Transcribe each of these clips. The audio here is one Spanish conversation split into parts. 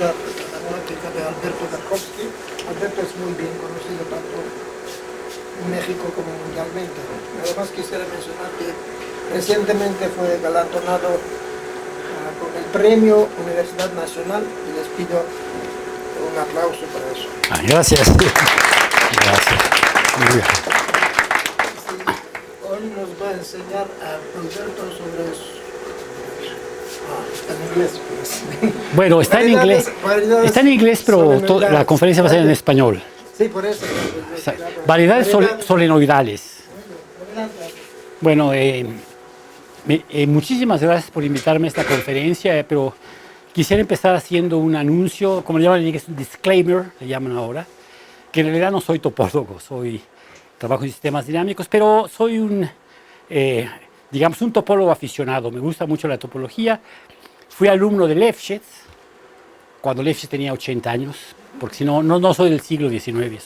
usa la matemática de Alberto Tarkovsky. Alberto es muy bien conocido tanto en México como mundialmente. Además quisiera mencionar que recientemente fue galardonado con el premio Universidad Nacional y les pido un aplauso para eso. Gracias. Gracias. Muy bien. Sí, hoy nos va a enseñar a Alberto sobre eso. Está en inglés, pues. Bueno, está en inglés. Está en inglés, pero la conferencia va a ser en español. Sí, por eso. Variedades solenoidales. Bueno, muchísimas gracias por invitarme a esta conferencia, pero quisiera empezar haciendo un anuncio, como le llaman en inglés, un disclaimer, le llaman ahora, que en realidad no soy topólogo, trabajo en sistemas dinámicos, pero soy digamos, un topólogo aficionado. Me gusta mucho la topología. Fui alumno de Lefschetz, cuando Lefschetz tenía 80 años, porque si no, no soy del siglo XIX,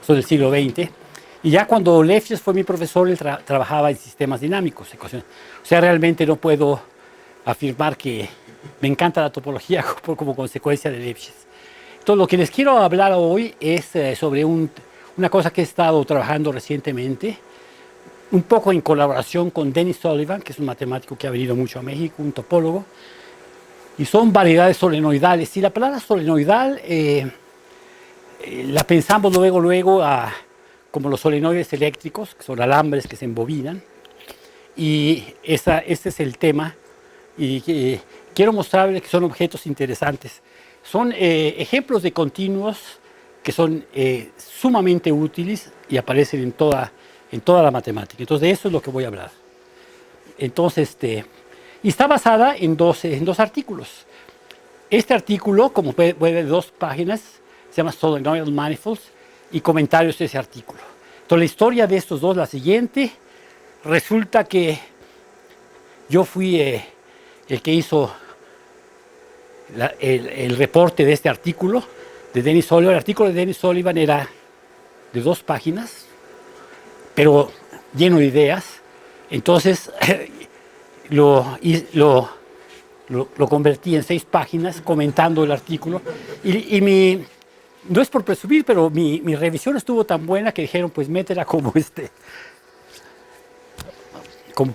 soy del siglo XX. Y ya cuando Lefschetz fue mi profesor, él trabajaba en sistemas dinámicos. O sea, realmente no puedo afirmar que me encanta la topología como consecuencia de Lefschetz. Entonces, lo que les quiero hablar hoy es sobre una cosa que he estado trabajando recientemente, un poco en colaboración con Dennis Sullivan, que es un matemático que ha venido mucho a México, un topólogo, y son variedades solenoidales. Y la palabra solenoidal la pensamos luego como los solenoides eléctricos, que son alambres que se embobinan, y este es el tema, y quiero mostrarles que son objetos interesantes. Son ejemplos de continuos que son sumamente útiles y aparecen en toda la matemática. Entonces, de eso es lo que voy a hablar. Entonces, y está basada en dos artículos. Este artículo, como puede ver, 2 páginas, se llama Solenoidal Manifolds, y comentarios de ese artículo. Entonces, la historia de estos dos, la siguiente, resulta que yo fui el que hizo el reporte de este artículo de Dennis Sullivan. El artículo de Dennis Sullivan era de 2 páginas, pero lleno de ideas. Entonces lo convertí en 6 páginas comentando el artículo, y no es por presumir, pero mi revisión estuvo tan buena que dijeron, pues métela como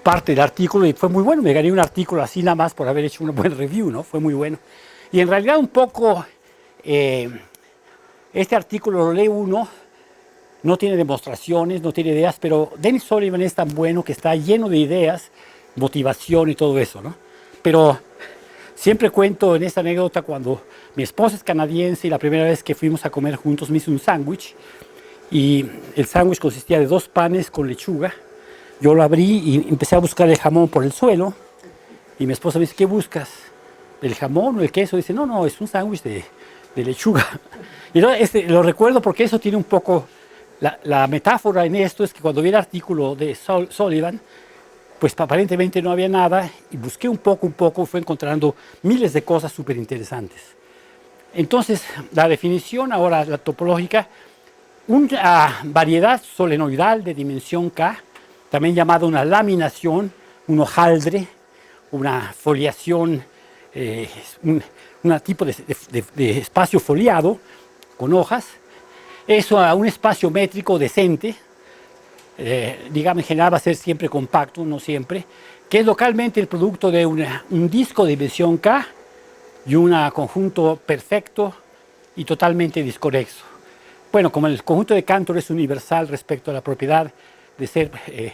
parte del artículo, y fue muy bueno. Me gané un artículo así nada más por haber hecho una buena review, ¿no? Fue muy bueno. Y en realidad un poco este artículo lo lee uno, no tiene demostraciones, no tiene ideas, pero Dennis Sullivan es tan bueno que está lleno de ideas, motivación y todo eso, ¿no? Pero siempre cuento en esta anécdota cuando mi esposa es canadiense y la primera vez que fuimos a comer juntos me hizo un sándwich, y el sándwich consistía de 2 panes con lechuga. Yo lo abrí y empecé a buscar el jamón por el suelo, y mi esposa me dice, ¿qué buscas? ¿El jamón o el queso? Dice, no, es un sándwich de lechuga. Y lo recuerdo porque eso tiene un poco, la metáfora en esto es que cuando vi el artículo de Sullivan, pues aparentemente no había nada, y busqué un poco, fue encontrando miles de cosas súper interesantes. Entonces, la definición ahora, la topológica, una variedad solenoidal de dimensión K, también llamada una laminación, un hojaldre, una foliación, un tipo de espacio foliado con hojas, eso a un espacio métrico decente, digamos, en general va a ser siempre compacto, no siempre, que es localmente el producto de un disco de dimensión K y un conjunto perfecto y totalmente disconexo. Bueno, como el conjunto de Cantor es universal respecto a la propiedad de ser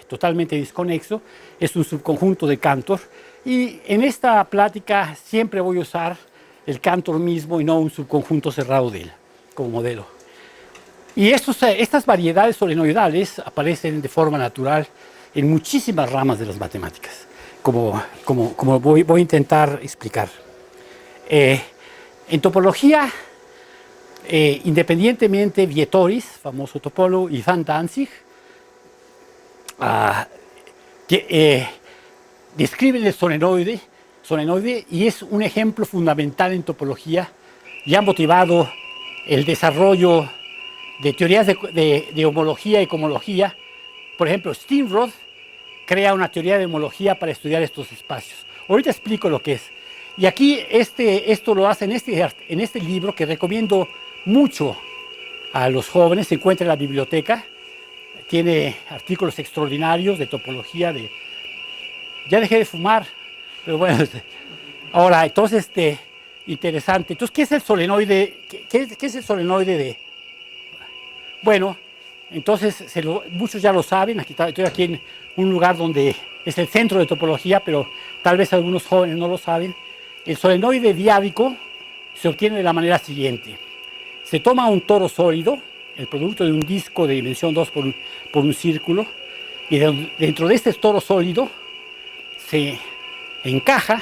totalmente disconexo, es un subconjunto de Cantor, y en esta plática siempre voy a usar el Cantor mismo y no un subconjunto cerrado de él como modelo. Y estas variedades solenoidales aparecen de forma natural en muchísimas ramas de las matemáticas, como voy a intentar explicar. En topología, independientemente, Vietoris, famoso topólogo, y Van Danzig, describen el solenoide, y es un ejemplo fundamental en topología, y ha motivado el desarrollo de teorías de homología y cohomología. Por ejemplo, Steenrod crea una teoría de homología para estudiar estos espacios. Ahorita explico lo que es. Y aquí esto lo hace en este libro que recomiendo mucho a los jóvenes. Se encuentra en la biblioteca. Tiene artículos extraordinarios de topología. Ya dejé de fumar, pero bueno. Ahora, entonces, interesante. Entonces, ¿qué es el solenoide? ¿Qué es el solenoide de? Bueno, entonces, muchos ya lo saben. Estoy aquí en un lugar donde es el centro de topología, pero tal vez algunos jóvenes no lo saben. El solenoide diádico se obtiene de la manera siguiente. Se toma un toro sólido, el producto de un disco de dimensión 2 por un círculo, y dentro de este toro sólido se encaja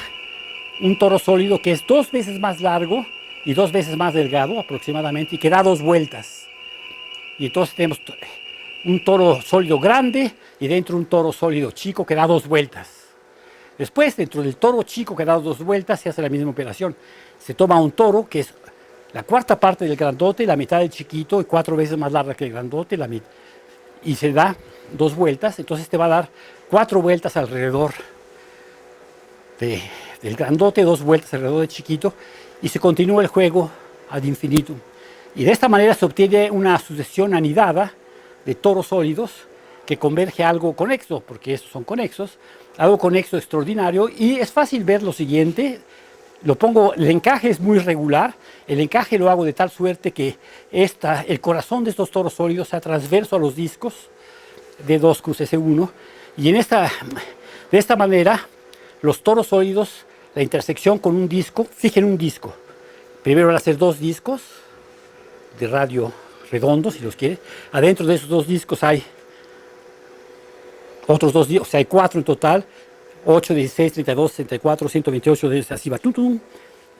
un toro sólido que es 2 veces más largo y 2 veces más delgado aproximadamente, y que da 2 vueltas. Y entonces tenemos un toro sólido grande y dentro un toro sólido chico que da 2 vueltas. Después, dentro del toro chico que da 2 vueltas, se hace la misma operación. Se toma un toro que es la cuarta parte del grandote, la mitad del chiquito, y 4 veces más larga que el grandote, y se da 2 vueltas. Entonces te va a dar 4 vueltas alrededor del grandote, 2 vueltas alrededor del chiquito, y se continúa el juego ad infinitum. Y de esta manera se obtiene una sucesión anidada de toros sólidos que converge a algo conexo, porque estos son conexos, algo conexo extraordinario. Y es fácil ver lo siguiente. El encaje es muy regular. El encaje lo hago de tal suerte que el corazón de estos toros sólidos sea transverso a los discos de 2 cruces S1. Y de esta manera, los toros sólidos, la intersección con un disco, fijen un disco. Primero van a ser 2 discos de radio redondos, si los quieren. Adentro de esos 2 discos hay otros 2 discos, o sea, hay 4 en total. 8, 16, 32, 64, 128, así va.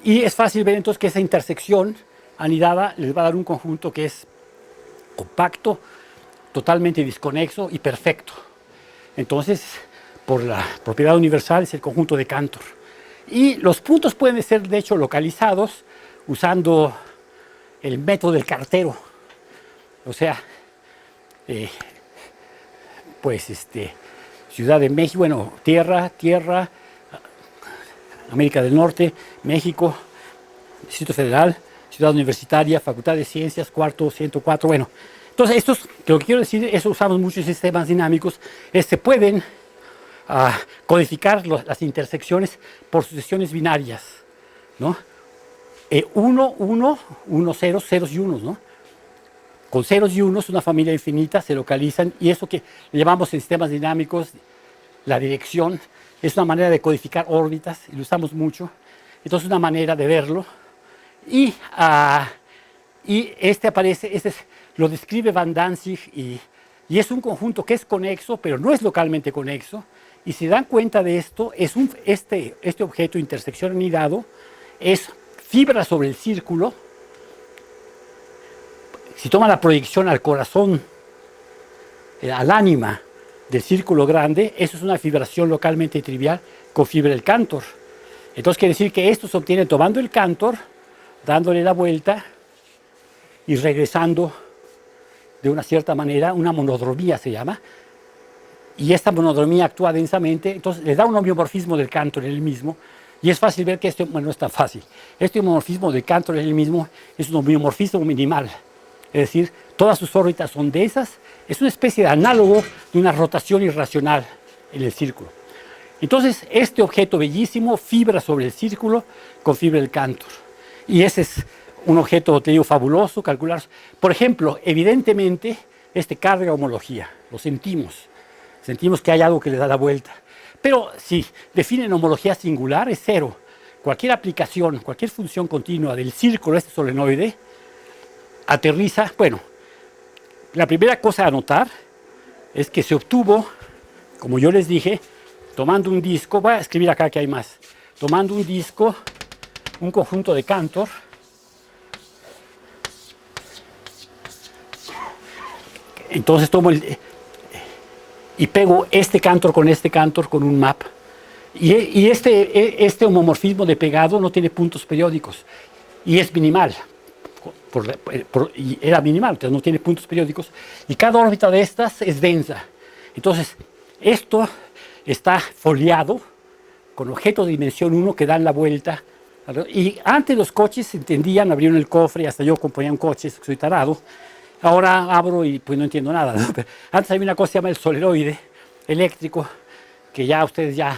Y es fácil ver entonces que esa intersección anidada les va a dar un conjunto que es compacto, totalmente desconexo y perfecto. Entonces, por la propiedad universal, es el conjunto de Cantor. Y los puntos pueden ser, de hecho, localizados usando el método del cartero. O sea, Ciudad de México, bueno, tierra, América del Norte, México, Distrito Federal, Ciudad Universitaria, Facultad de Ciencias, cuarto, 104, bueno. Entonces, lo que quiero decir, eso usamos muchos sistemas dinámicos, se pueden codificar las intersecciones por sucesiones binarias, ¿no? 1, 1, 1, 0, ceros y unos, ¿no? Con ceros y unos, una familia infinita, se localizan, y eso que le llamamos en sistemas dinámicos la dirección, es una manera de codificar órbitas, y lo usamos mucho. Entonces, una manera de verlo. Y lo describe Van Danzig, y es un conjunto que es conexo, pero no es localmente conexo. Y si dan cuenta de esto, este objeto intersección anidado es fibra sobre el círculo. Si toma la proyección al corazón, al ánima del círculo grande, eso es una fibración localmente trivial con fibra del Cantor. Entonces quiere decir que esto se obtiene tomando el Cantor, dándole la vuelta y regresando de una cierta manera, una monodromía se llama, y esta monodromía actúa densamente, entonces le da un homeomorfismo del Cantor en el mismo, y es fácil ver que bueno, no es tan fácil. Este homeomorfismo del Cantor en el mismo es un homeomorfismo minimal. Es decir, todas sus órbitas son densas, es una especie de análogo de una rotación irracional en el círculo. Entonces, este objeto bellísimo fibra sobre el círculo con fibra del Cantor. Y ese es un objeto, te digo, fabuloso, calcular. Por ejemplo, evidentemente, carga homología, lo sentimos. Sentimos que hay algo que le da la vuelta. Pero si definen homología singular, es 0. Cualquier aplicación, cualquier función continua del círculo, solenoide, aterriza. Bueno, la primera cosa a notar es que se obtuvo, como yo les dije, tomando un disco, voy a escribir acá que hay más, tomando un disco, un conjunto de Cantor, entonces tomo y pego este Cantor con un map, y este homomorfismo de pegado no tiene puntos periódicos, y es minimal. Y era minimal, entonces no tiene puntos periódicos, y cada órbita de estas es densa. Entonces, esto está foliado con objetos de dimensión 1 que dan la vuelta. Y antes los coches se entendían, abrieron el cofre, hasta yo componía un coche, soy tarado. Ahora abro y pues no entiendo nada, ¿no? Pero antes había una cosa que se llama el solenoide eléctrico, que ya ustedes ya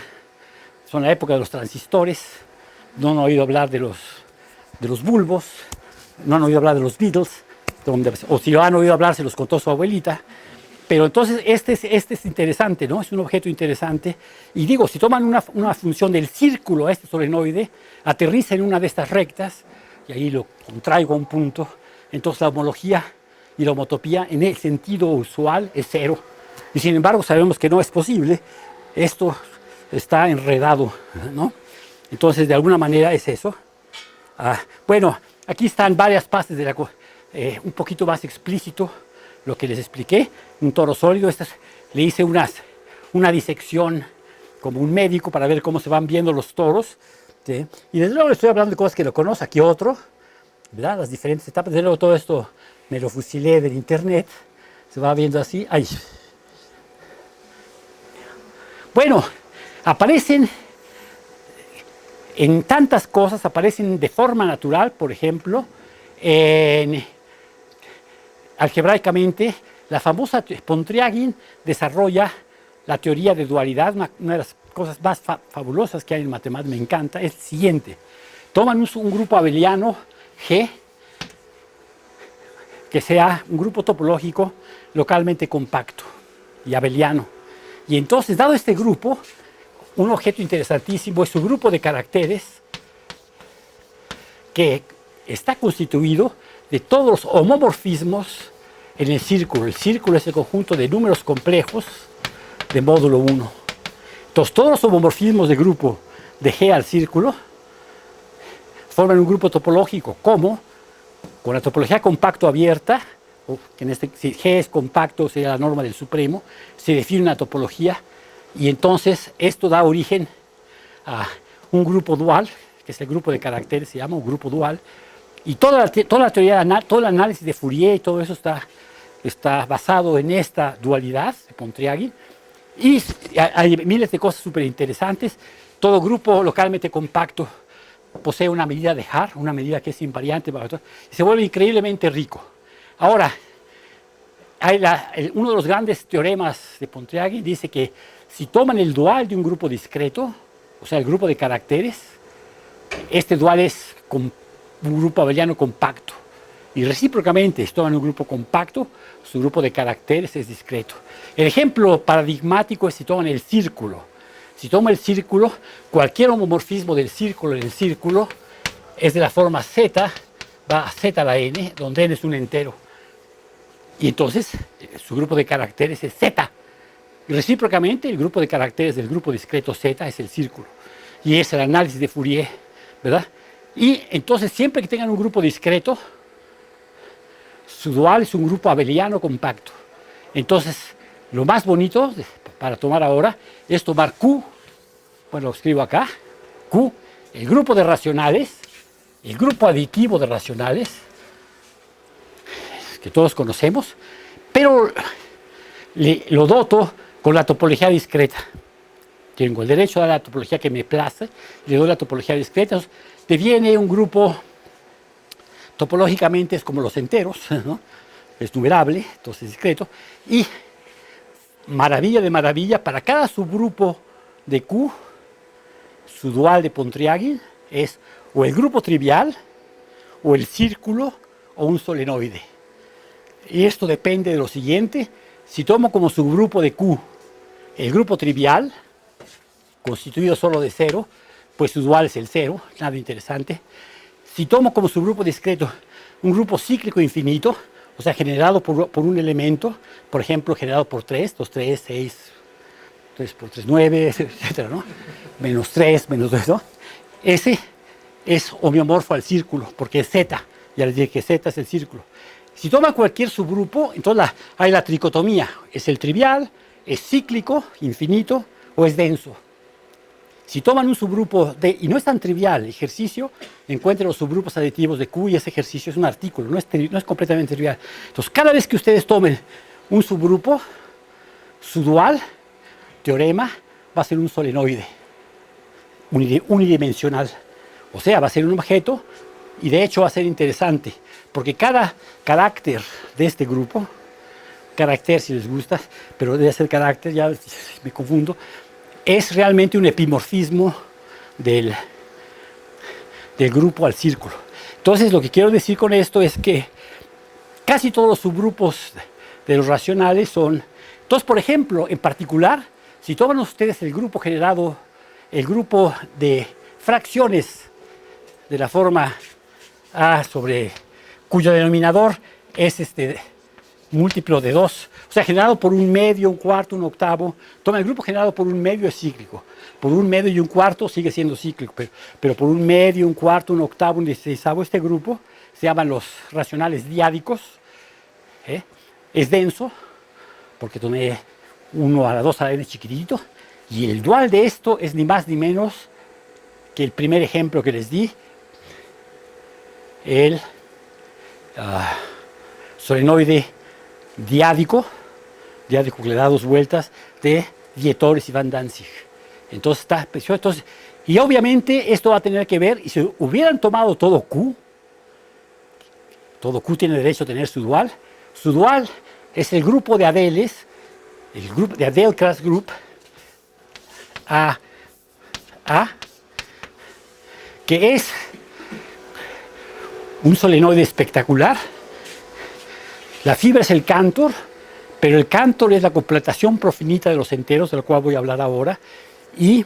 son la época de los transistores, no han oído hablar de los bulbos, no han oído hablar de los Beatles, o si lo han oído hablar se los contó su abuelita. Pero entonces este es interesante, ¿no? Es un objeto interesante. Y digo, si toman una función del círculo a este solenoide, aterriza en una de estas rectas, y ahí lo contraigo a un punto, entonces la homología y la homotopía en el sentido usual es 0. Y sin embargo sabemos que no es posible. Esto está enredado, ¿no? Entonces de alguna manera es eso. Bueno, aquí están varias partes de un poquito más explícito lo que les expliqué, un toro sólido. Le hice una disección como un médico para ver cómo se van viendo los toros, ¿sí? Y desde luego le estoy hablando de cosas que lo conoce. Aquí otro, ¿verdad? Las diferentes etapas. Desde luego todo esto me lo fusilé del internet. Se va viendo así. ¡Ay! Bueno, aparecen en tantas cosas, aparecen de forma natural, por ejemplo, algebraicamente, la famosa Pontryagin desarrolla la teoría de dualidad. Una de las cosas más fabulosas que hay en matemáticas, me encanta, es el siguiente. Toman un grupo abeliano G, que sea un grupo topológico localmente compacto y abeliano. Y entonces, dado este grupo, un objeto interesantísimo es su grupo de caracteres, que está constituido de todos los homomorfismos en el círculo. El círculo es el conjunto de números complejos de módulo 1. Entonces, todos los homomorfismos de grupo de G al círculo forman un grupo topológico, como con la topología compacto abierta, que si G es compacto, sería la norma del supremo, se define una topología, y entonces esto da origen a un grupo dual, que es el grupo de caracteres, se llama un grupo dual, y toda la teoría, todo el análisis de Fourier y todo eso está basado en esta dualidad de Pontryagin. Y hay miles de cosas súper interesantes. Todo grupo localmente compacto posee una medida de Haar, una medida que es invariante, y se vuelve increíblemente rico. Ahora, uno de los grandes teoremas de Pontryagin dice que si toman el dual de un grupo discreto, o sea, el grupo de caracteres, este dual es un grupo abeliano compacto. Y recíprocamente, si toman un grupo compacto, su grupo de caracteres es discreto. El ejemplo paradigmático es si toman el círculo. Si toman el círculo, cualquier homomorfismo del círculo en el círculo es de la forma z, va a z a la n, donde n es un entero. Y entonces, su grupo de caracteres es z. Y recíprocamente, el grupo de caracteres del grupo discreto z es el círculo. Y es el análisis de Fourier, ¿verdad? Y entonces, siempre que tengan un grupo discreto, su dual es un grupo abeliano compacto. Entonces, lo más bonito para tomar ahora es tomar Q, bueno, lo escribo acá, Q, el grupo de racionales, el grupo aditivo de racionales, que todos conocemos, pero lo doto con la topología discreta. Tengo el derecho a dar la topología que me place, le doy la topología discreta, entonces deviene un grupo, topológicamente es como los enteros, ¿no? Es numerable, entonces discreto, y maravilla de maravilla, para cada subgrupo de Q, su dual de Pontryagin es o el grupo trivial, o el círculo, o un solenoide. Y esto depende de lo siguiente: si tomo como subgrupo de Q el grupo trivial, constituido solo de 0, pues su dual es el 0, nada interesante. Si tomo como subgrupo discreto un grupo cíclico infinito, o sea, generado por un elemento, por ejemplo, generado por 3, 2, 3, 6, 3 por 3, 9, etcétera, ¿no? Menos 3, menos 2, ¿no? Ese es homeomorfo al círculo, porque es Z. Ya les dije que Z es el círculo. Si toma cualquier subgrupo, entonces hay la tricotomía. Es el trivial, es cíclico, infinito, o es denso. Si toman un subgrupo y no es tan trivial, ejercicio, encuentren los subgrupos aditivos de Q, y ese ejercicio es un artículo, no es completamente trivial. Entonces, cada vez que ustedes tomen un subgrupo, su dual, teorema, va a ser un solenoide. unidimensional. O sea, va a ser un objeto y de hecho va a ser interesante, porque cada carácter de este grupo, carácter si les gusta, pero debe ser carácter, ya me confundo, es realmente un epimorfismo del grupo al círculo. Entonces, lo que quiero decir con esto es que casi todos los subgrupos de los racionales son... Entonces, por ejemplo, en particular, si toman ustedes el grupo generado, el grupo de fracciones de la forma A sobre cuyo denominador es múltiplo de 2, o sea, generado por un medio, un cuarto, un octavo. Toma el grupo generado por un medio es cíclico, por un medio y un cuarto sigue siendo cíclico, pero por un medio, un cuarto, un octavo, un dieciseisavo, este grupo se llaman los racionales diádicos. Es denso, porque tomé 1 a la 2 a la n chiquitito, y el dual de esto es ni más ni menos que el primer ejemplo que les di, el solenoide diádico que le da 2 vueltas, de Dietorys y Van Danzig. Entonces está precioso. Entonces, y obviamente esto va a tener que ver, y si hubieran tomado todo Q tiene derecho a tener su dual. Su dual es el grupo de Adeles, el grupo de Adele Class Group A, que es un solenoide espectacular. La fibra es el Cantor, pero el Cantor es la completación profinita de los enteros, de lo cual voy a hablar ahora, y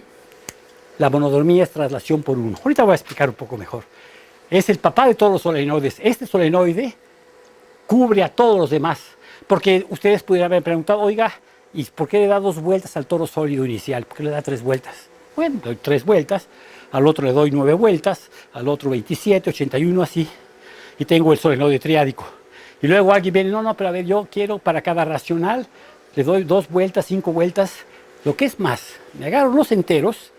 la monodromía es traslación por 1. Ahorita voy a explicar un poco mejor. Es el papá de todos los solenoides. Este solenoide cubre a todos los demás, porque ustedes pudieran haber preguntado, oiga, ¿y por qué le da 2 vueltas al toro sólido inicial? ¿Por qué le da 3 vueltas? Bueno, doy 3 vueltas, al otro le doy 9 vueltas, al otro 27, 81, así, y tengo el solenoide triádico. Y luego alguien viene, no, pero a ver, yo quiero para cada racional, le doy 2 vueltas, 5 vueltas, lo que es más, me agarro los enteros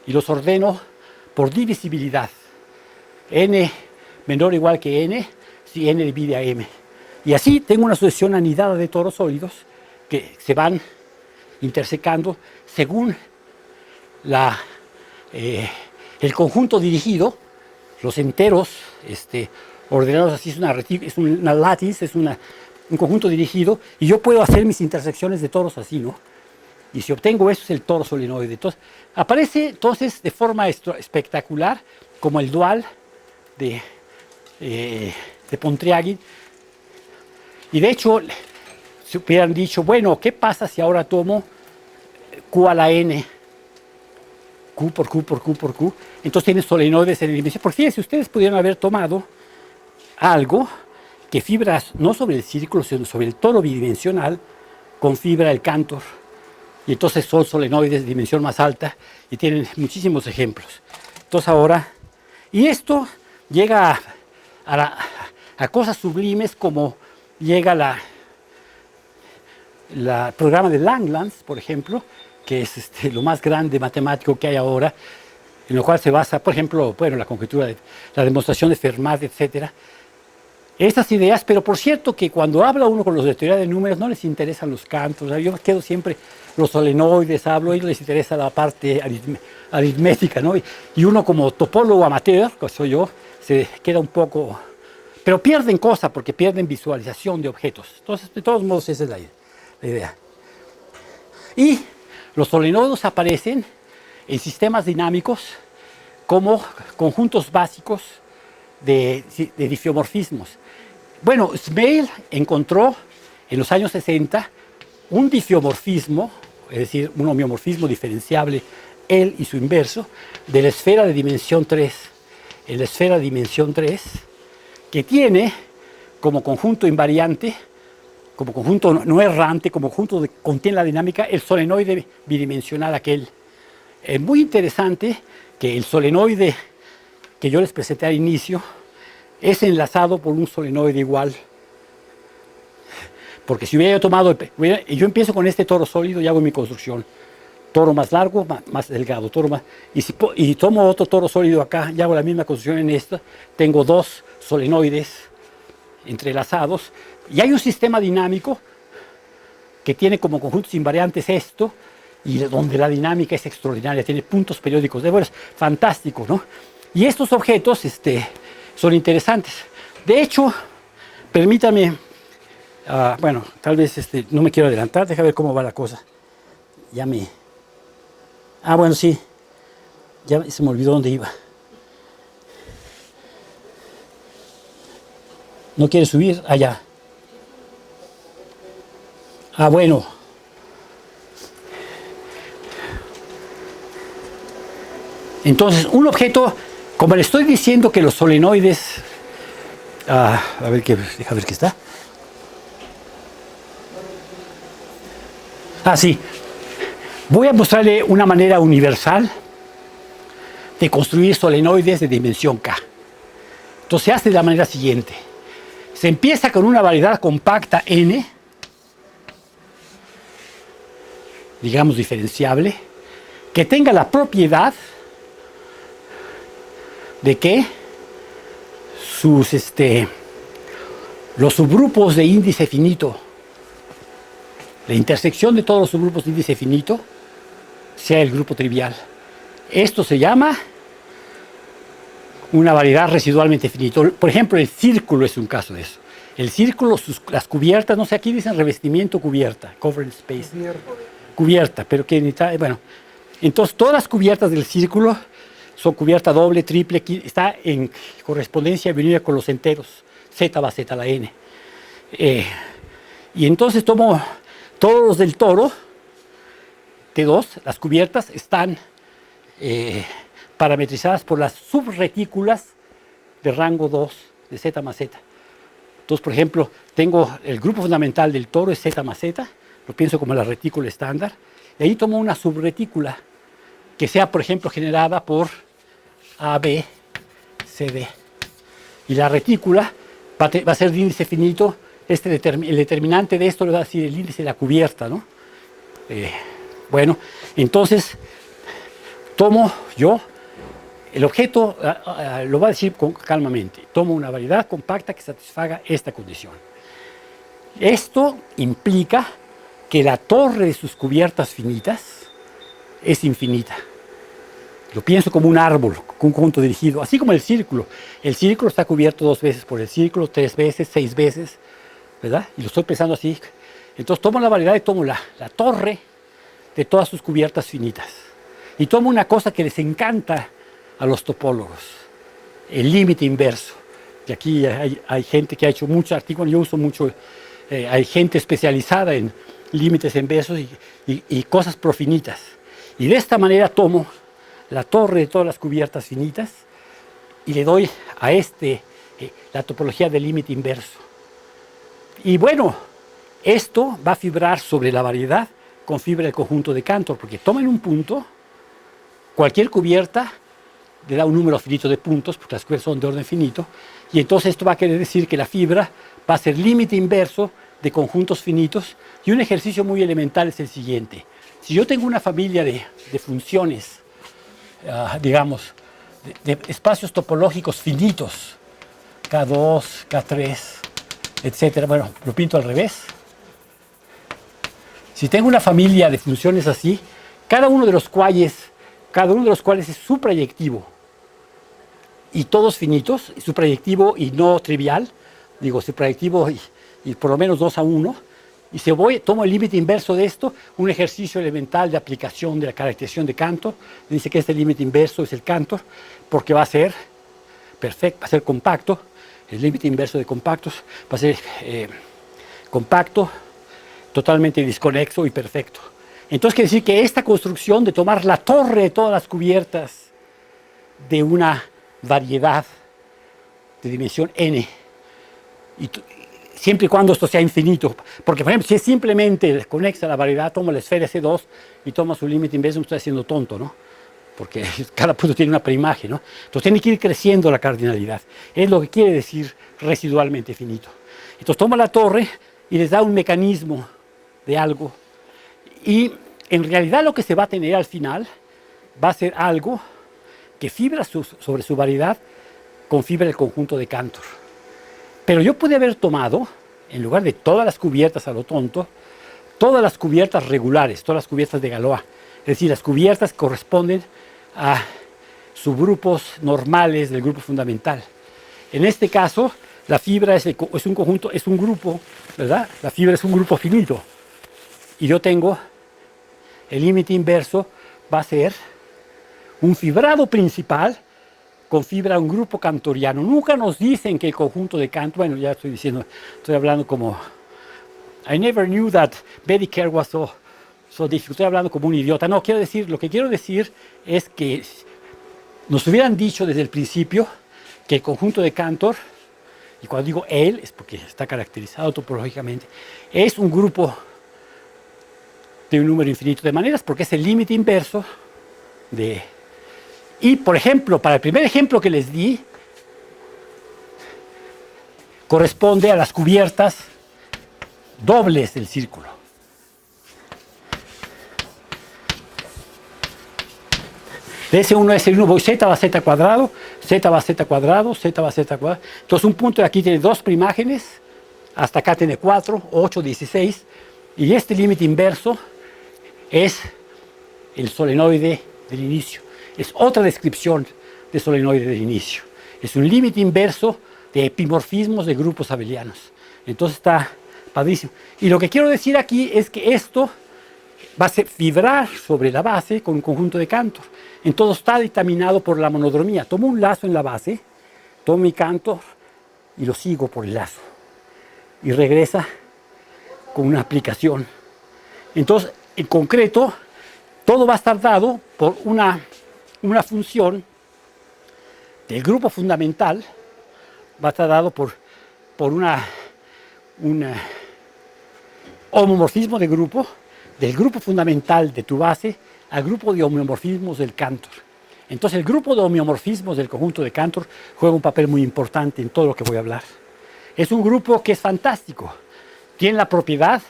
y los ordeno por divisibilidad. N menor o igual que N, si N divide a M. Y así tengo una sucesión anidada de toros sólidos que se van intersecando según el conjunto dirigido, los enteros ordenados así, es una lattice, es un conjunto dirigido, y yo puedo hacer mis intersecciones de toros así, ¿no? Y si obtengo eso es el toro solenoide. Entonces, aparece entonces de forma espectacular como el dual de Pontryagin. Y de hecho, se hubieran dicho, bueno, ¿qué pasa si ahora tomo Q a la N? Q por Q por Q por Q. Entonces tiene solenoides en el dimensión. Porque fíjense, ustedes pudieron haber tomado algo que fibras no sobre el círculo, sino sobre el toro bidimensional con fibra del Cantor. Y entonces son solenoides de dimensión más alta y tienen muchísimos ejemplos. Entonces ahora, y esto llega a cosas sublimes como llega el programa de Langlands, por ejemplo, que es lo más grande matemático que hay ahora, en lo cual se basa, por ejemplo, bueno, la conjetura, la demostración de Fermat, etcétera. Estas ideas, pero por cierto que cuando habla uno con los de teoría de números no les interesan los cantos. Yo me quedo siempre los solenoides, hablo y les interesa la parte aritmética, ¿no? Y uno como topólogo amateur, que soy yo, se queda un poco... Pero pierden cosas porque pierden visualización de objetos. Entonces, de todos modos, esa es la idea. Y los solenoides aparecen en sistemas dinámicos como conjuntos básicos de difiomorfismos. Bueno, Smale encontró en los años 60 un difiomorfismo, es decir, un homeomorfismo diferenciable, él y su inverso, de la esfera de dimensión 3. En la esfera de dimensión 3, que tiene como conjunto invariante, como conjunto no errante, como conjunto que contiene la dinámica, el solenoide bidimensional aquel. Es muy interesante que el solenoide que yo les presenté al inicio es enlazado por un solenoide igual. Porque si hubiera yo tomado, yo empiezo con este toro sólido y hago mi construcción. Toro más largo, más delgado, toro más, y tomo otro toro sólido acá y hago la misma construcción en esta. Tengo 2 solenoides entrelazados y hay un sistema dinámico que tiene como conjuntos invariantes esto y donde la dinámica es extraordinaria, tiene puntos periódicos, bueno, es fantástico, ¿no? Y estos objetos son interesantes. De hecho, permítame, bueno, tal vez no me quiero adelantar, deja ver cómo va la cosa. Bueno, sí, ya se me olvidó dónde iba. ¿No quiere subir? Allá. Bueno. Entonces, un objeto, como le estoy diciendo que los solenoides, deja ver qué está. Sí. Voy a mostrarle una manera universal de construir solenoides de dimensión K. Entonces se hace de la manera siguiente. Se empieza con una variedad compacta N, digamos diferenciable, que tenga la propiedad de que los subgrupos de índice finito, la intersección de todos los subgrupos de índice finito, sea el grupo trivial. Esto se llama una variedad residualmente finito. Por ejemplo, el círculo es un caso de eso. El círculo, las cubiertas, no sé, aquí dicen revestimiento cubierta, cover space. Cubierta, pero que bueno. Entonces, todas las cubiertas del círculo son cubierta doble, triple, está en correspondencia venida con los enteros. Z va a Z la N. Y entonces tomo todos los del toro, T2, las cubiertas están parametrizadas por las subretículas de rango 2 de Z más Z. Entonces, por ejemplo, tengo el grupo fundamental del toro es Z más Z, lo pienso como la retícula estándar, y ahí tomo una subretícula que sea, por ejemplo, generada por AB, CD. Y la retícula va a ser de índice finito, el determinante de esto le va a decir el índice de la cubierta, ¿no? Bueno, entonces tomo yo el objeto, lo va a decir calmamente, tomo una variedad compacta que satisfaga esta condición. Esto implica que la torre de sus cubiertas finitas es infinita. Lo pienso como un árbol, un conjunto dirigido, así como el círculo. El círculo está cubierto 2 veces por el círculo, 3 veces, 6 veces, ¿verdad? Y lo estoy pensando así. Entonces tomo la variedad y tomo la torre de todas sus cubiertas finitas. Y tomo una cosa que les encanta a los topólogos, el límite inverso. Y aquí hay gente que ha hecho muchos artículos, yo uso mucho, hay gente especializada en límites inversos y cosas profinitas. Y de esta manera tomo la torre de todas las cubiertas finitas y le doy a la topología del límite inverso. Y bueno, esto va a fibrar sobre la variedad con fibra del conjunto de Cantor, porque toma en un punto, cualquier cubierta le da un número finito de puntos, porque las cubiertas son de orden finito, y entonces esto va a querer decir que la fibra va a ser límite inverso de conjuntos finitos, y un ejercicio muy elemental es el siguiente. Si yo tengo una familia de funciones, digamos, de espacios topológicos finitos, K2, K3, etcétera. Bueno, lo pinto al revés. Si tengo una familia de funciones así, cada uno de los cuales es suprayectivo y todos finitos, suprayectivo y no trivial, digo suprayectivo y por lo menos 2 a 1, y tomo el límite inverso de esto, un ejercicio elemental de aplicación de la caracterización de Cantor, dice que este límite inverso es el Cantor, porque va a ser perfecto, va a ser compacto, el límite inverso de compactos va a ser compacto, totalmente desconexo y perfecto. Entonces quiere decir que esta construcción de tomar la torre de todas las cubiertas de una variedad de dimensión n, siempre y cuando esto sea infinito, porque por ejemplo si es simplemente conexa la variedad, tomo la esfera S2 y tomo su límite inverso, me estoy haciendo tonto, ¿no? Porque cada punto tiene una preimagen, ¿no? Entonces tiene que ir creciendo la cardinalidad, es lo que quiere decir residualmente finito. Entonces toma la torre y les da un mecanismo de algo, y en realidad lo que se va a tener al final va a ser algo que fibra sobre su variedad con fibra del conjunto de Cantor. Pero yo pude haber tomado, en lugar de todas las cubiertas a lo tonto, todas las cubiertas regulares, todas las cubiertas de Galois. Es decir, las cubiertas corresponden a subgrupos normales del grupo fundamental. En este caso, la fibra es un conjunto, es un grupo, ¿verdad? La fibra es un grupo finito. Y yo tengo, el límite inverso va a ser un fibrado principal con fibra, un grupo cantoriano. Nunca nos dicen que el conjunto de Cantor, bueno, ya estoy diciendo, estoy hablando como, I never knew that Betty Kerr was so difficult. Estoy hablando como un idiota. No, quiero decir, lo que quiero decir es que nos hubieran dicho desde el principio que el conjunto de Cantor, y cuando digo él, es porque está caracterizado topológicamente, es un grupo de un número infinito de maneras, porque es el límite inverso de... Y, por ejemplo, para el primer ejemplo que les di, corresponde a las cubiertas dobles del círculo. De S1 a S1 voy z va a z cuadrado, z va a z cuadrado, z va a z cuadrado. Entonces un punto de aquí tiene 2 primágenes, hasta acá tiene 4, 8, 16. Y este límite inverso es el solenoide del inicio. Es otra descripción de solenoide del inicio. Es un límite inverso de epimorfismos de grupos abelianos. Entonces está padrísimo. Y lo que quiero decir aquí es que esto va a fibrar sobre la base con un conjunto de Cantor. Entonces está determinado por la monodromía. Tomo un lazo en la base, tomo mi Cantor y lo sigo por el lazo. Y regresa con una aplicación. Entonces, en concreto, todo va a estar dado por una función del grupo fundamental, va a estar dado por un homomorfismo de grupo, del grupo fundamental de tu base al grupo de homeomorfismos del Cantor. Entonces el grupo de homeomorfismos del conjunto de Cantor juega un papel muy importante en todo lo que voy a hablar. Es un grupo que es fantástico, tiene la propiedad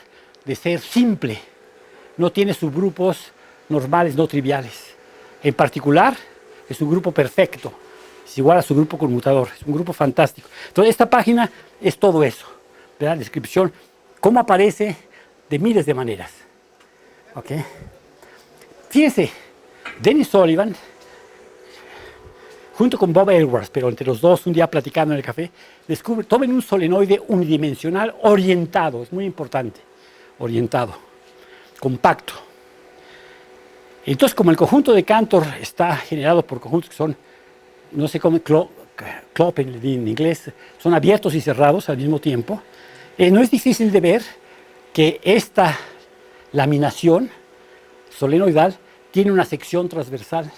de ser simple, no tiene subgrupos normales no triviales. En particular, es un grupo perfecto, es igual a su grupo conmutador, es un grupo fantástico. Entonces esta página es todo eso, ¿verdad? Descripción, cómo aparece de miles de maneras. ¿Ok? Fíjense, Dennis Sullivan, junto con Bob Edwards, pero entre los dos un día platicando en el café, tomen un solenoide unidimensional orientado, es muy importante, orientado, compacto. Entonces, como el conjunto de Cantor está generado por conjuntos que son, no sé cómo, Kloppen en inglés, son abiertos y cerrados al mismo tiempo, no es difícil de ver que esta laminación solenoidal tiene una sección transversal.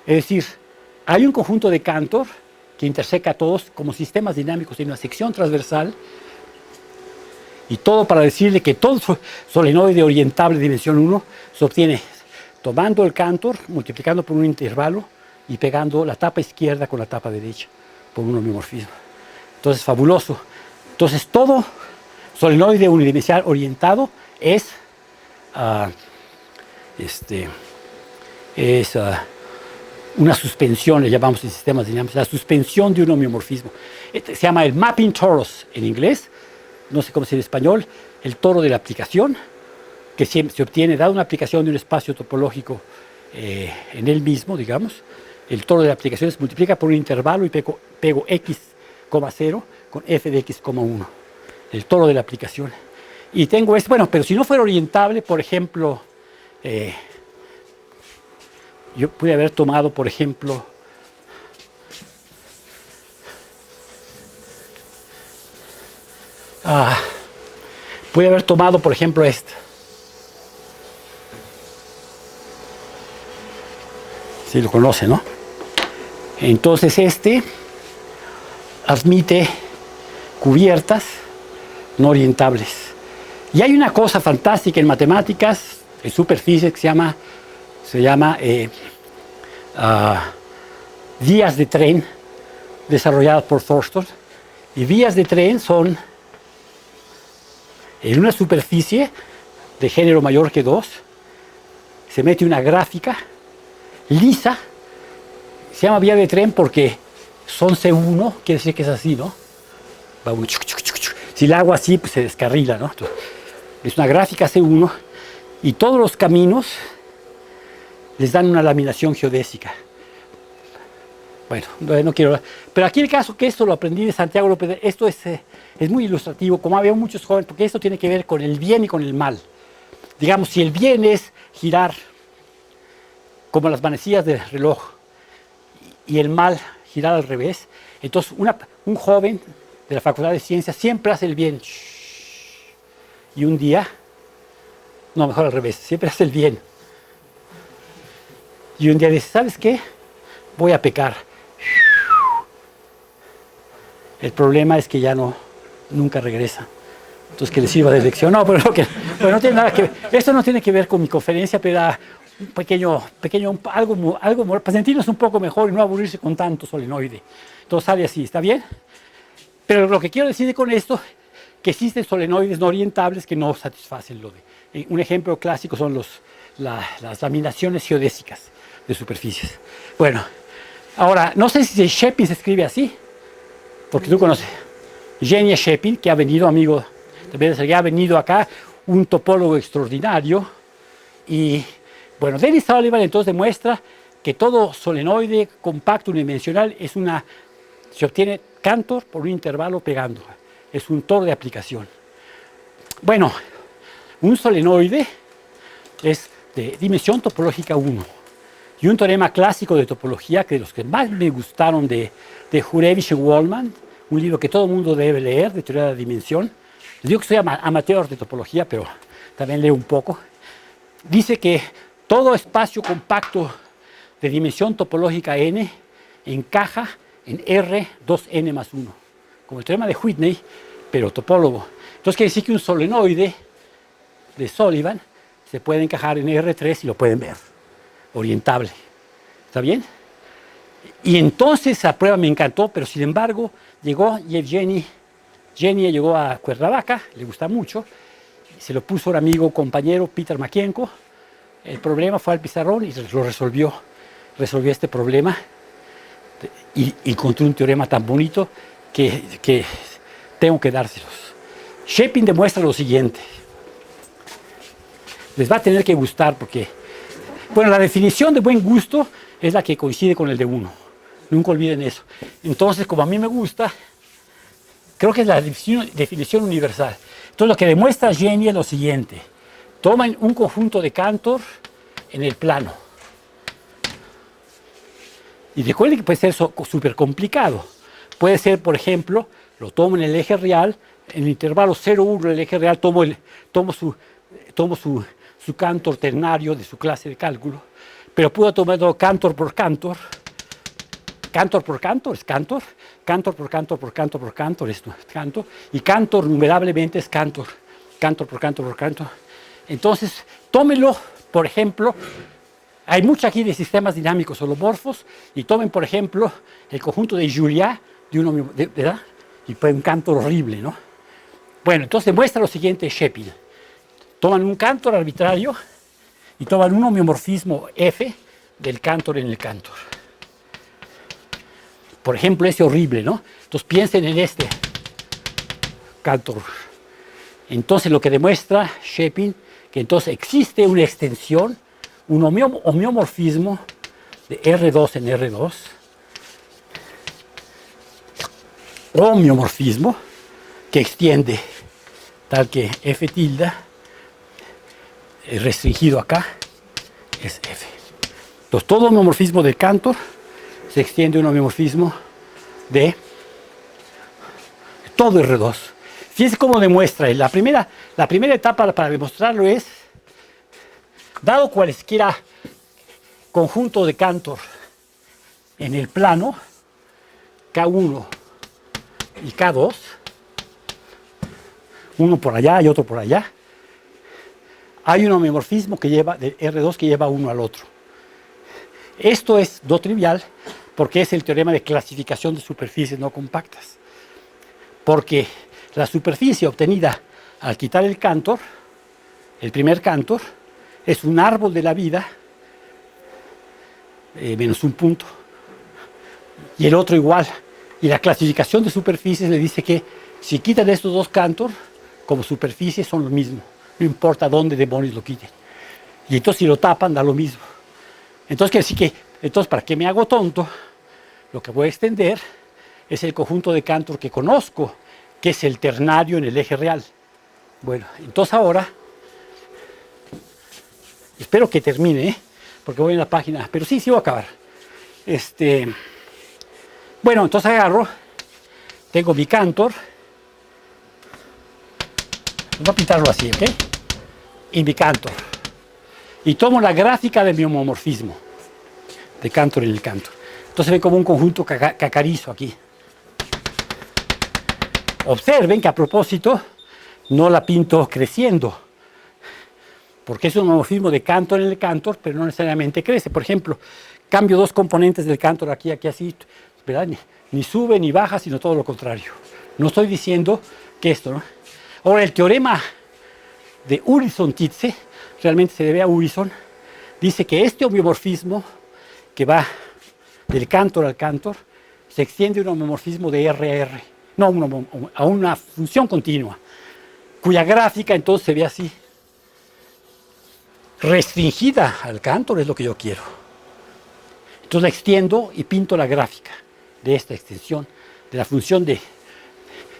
Es decir, hay un conjunto de Cantor que interseca a todos como sistemas dinámicos, tiene una sección transversal, y todo para decirle que todo solenoide orientable de dimensión 1 se obtiene tomando el Cantor, multiplicando por un intervalo y pegando la tapa izquierda con la tapa derecha por un homeomorfismo. Entonces, fabuloso. Entonces, todo solenoide unidimensional orientado es una suspensión, le llamamos en sistemas dinámicos, la suspensión de un homeomorfismo. Se llama el mapping torus en inglés, no sé cómo se dice en español, el toro de la aplicación, que se obtiene, dada una aplicación de un espacio topológico en él mismo, digamos. El toro de la aplicación se multiplica por un intervalo y pego x,0 con f de x,1. El toro de la aplicación. Y tengo este, bueno, pero si no fuera orientable, por ejemplo, yo pude haber tomado, por ejemplo, pude haber tomado, por ejemplo, este. Sí, lo conoce, ¿no? Entonces este admite cubiertas no orientables. Y hay una cosa fantástica en matemáticas, en superficies, que se llama vías de tren desarrolladas por Thurston. Y vías de tren son en una superficie de género mayor que 2, se mete una gráfica lisa, se llama vía de tren porque son C1, quiere decir que es así, ¿no? Si la hago así, pues se descarrila, ¿no? Es una gráfica C1 y todos los caminos les dan una laminación geodésica. Bueno, no quiero... Pero aquí el caso que esto lo aprendí de Santiago López, esto es muy ilustrativo, como había muchos jóvenes, porque esto tiene que ver con el bien y con el mal. Digamos, si el bien es girar como las manecillas del reloj y el mal girar al revés, entonces un joven de la Facultad de Ciencias siempre hace el bien. Y un día, no, mejor al revés, siempre hace el bien. Y un día dice, ¿sabes qué? Voy a pecar. El problema es que ya nunca regresa. Entonces que le sirva de lección. No, pero no tiene nada que ver. Esto no tiene que ver con mi conferencia, pero era un pequeño algo para sentirnos un poco mejor y no aburrirse con tanto solenoide. Entonces sale así, ¿está bien? Pero lo que quiero decir con esto, que existen solenoides no orientables que no satisfacen lo de... Un ejemplo clásico son las laminaciones geodésicas de superficies. Bueno, ahora, no sé si Shepin se escribe así, porque tú conoces Zhenya Shepin, que ha venido, amigo, que ha venido acá, un topólogo extraordinario. Y bueno, Dennis Sullivan entonces demuestra que todo solenoide compacto unidimensional se obtiene Cantor por un intervalo pegando. Es un Tor de aplicación. Bueno, un solenoide es de dimensión topológica 1. Y un teorema clásico de topología, que de los que más me gustaron de Hurevich y Wallman, un libro que todo el mundo debe leer, de teoría de la dimensión. Les digo que soy amateur de topología, pero también leo un poco. Dice que todo espacio compacto de dimensión topológica n encaja en R2n más 1, como el teorema de Whitney, pero topólogo. Entonces quiere decir que un solenoide de Sullivan se puede encajar en R3 y lo pueden ver, orientable. ¿Está bien? Y entonces la prueba me encantó, pero sin embargo llegó Yevgeny llegó a Cuernavaca, le gusta mucho, se lo puso un amigo, compañero, Peter Makienko. El problema fue al pizarrón y lo resolvió este problema y encontró un teorema tan bonito que tengo que dárselos. Shepin demuestra lo siguiente. Les va a tener que gustar porque, bueno, la definición de buen gusto es la que coincide con el de uno. Nunca olviden eso. Entonces, como a mí me gusta, creo que es la definición universal. Entonces, lo que demuestra Jenny es lo siguiente. Toman un conjunto de Cantor en el plano. Y recuerden que puede ser súper complicado. Puede ser, por ejemplo, lo tomo en el eje real, en el intervalo 0,1 del eje real tomo su Cantor ternario de su clase de cálculo, pero puedo tomarlo Cantor por Cantor. Cantor por Cantor es Cantor, Cantor por Cantor por Cantor por Cantor es Cantor, y Cantor numerablemente es Cantor, Cantor por Cantor por Cantor. Entonces, tómenlo, por ejemplo, hay mucho aquí de sistemas dinámicos holomorfos, y tomen, por ejemplo, el conjunto de Julia, ¿verdad? Y fue un Cantor horrible, ¿no? Bueno, entonces muestra lo siguiente Shepin. Toman un Cantor arbitrario y toman un homeomorfismo F del Cantor en el Cantor. Por ejemplo, ese horrible, ¿no? Entonces piensen en este Cantor. Entonces lo que demuestra Shepin, que entonces existe una extensión, un homeomorfismo de R2 en R2, homeomorfismo que extiende tal que F tilde restringido acá es F. Entonces todo homeomorfismo de Cantor se extiende un homeomorfismo de todo R2. Fíjense cómo demuestra. La primera etapa para demostrarlo es, dado cualesquiera conjunto de Cantor en el plano, K1 y K2, uno por allá y otro por allá, hay un homeomorfismo que lleva de R2 que lleva uno al otro. Esto es no trivial porque es el teorema de clasificación de superficies no compactas. Porque la superficie obtenida al quitar el Cantor, el primer Cantor, es un árbol de la vida menos un punto. Y el otro igual. Y la clasificación de superficies le dice que si quitan estos dos Cantor, como superficies son lo mismo. no importa dónde demonios lo quiten. Y entonces si lo tapan, da lo mismo. Entonces, quiere decir que, entonces, ¿para qué me hago tonto? Lo que voy a extender es el conjunto de Cantor que conozco, que es el ternario en el eje real. Bueno, entonces ahora, espero que termine, porque voy en la página, pero sí voy a acabar. Bueno, entonces agarro, tengo mi Cantor, voy a pintarlo así, ¿ok? Y mi Cantor. Y tomo la gráfica de mi homomorfismo, de Cantor en el Cantor. Entonces ve como un conjunto cacarizo aquí. Observen que a propósito no la pinto creciendo, porque es un homomorfismo de Cantor en el Cantor, pero no necesariamente crece. Por ejemplo, cambio dos componentes del Cantor aquí así, ¿verdad? Ni sube ni baja, sino todo lo contrario. No estoy diciendo que esto, ¿no? Ahora, el teorema de Urison-Titze realmente se debe a Urison. Dice que este homeomorfismo que va del Cantor al Cantor se extiende un homomorfismo de R a R, no a una función continua, cuya gráfica entonces se ve así. Restringida al Cantor es lo que yo quiero. Entonces la extiendo y pinto la gráfica de esta extensión, de la función de...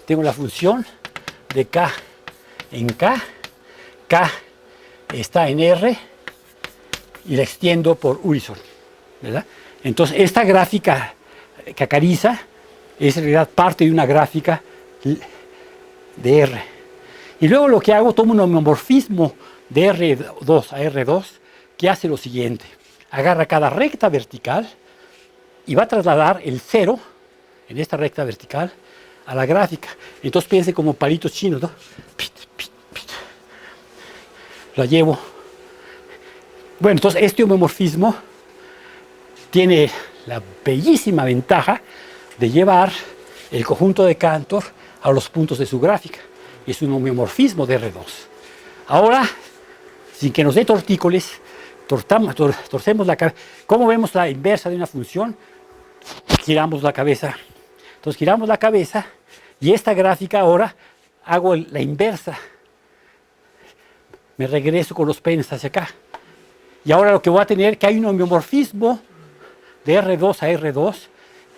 Tengo la función de K en K está en R y la extiendo por Urison, ¿verdad? Entonces esta gráfica cacariza es en realidad parte de una gráfica de R. Y luego lo que hago, tomo un homomorfismo de R2 a R2 que hace lo siguiente. Agarra cada recta vertical y va a trasladar el 0 en esta recta vertical a la gráfica. Entonces piense como palitos chinos, ¿no? Pit, pit, pit. La llevo. Bueno, entonces este homomorfismo tiene la bellísima ventaja de llevar el conjunto de Cantor a los puntos de su gráfica. Es un homeomorfismo de R2. Ahora, sin que nos dé tortícolis, torcemos la cabeza. ¿Cómo vemos la inversa de una función? Giramos la cabeza. Entonces giramos la cabeza y esta gráfica ahora hago la inversa. Me regreso con los penes hacia acá. Y ahora lo que voy a tener es que hay un homeomorfismo de R2 a R2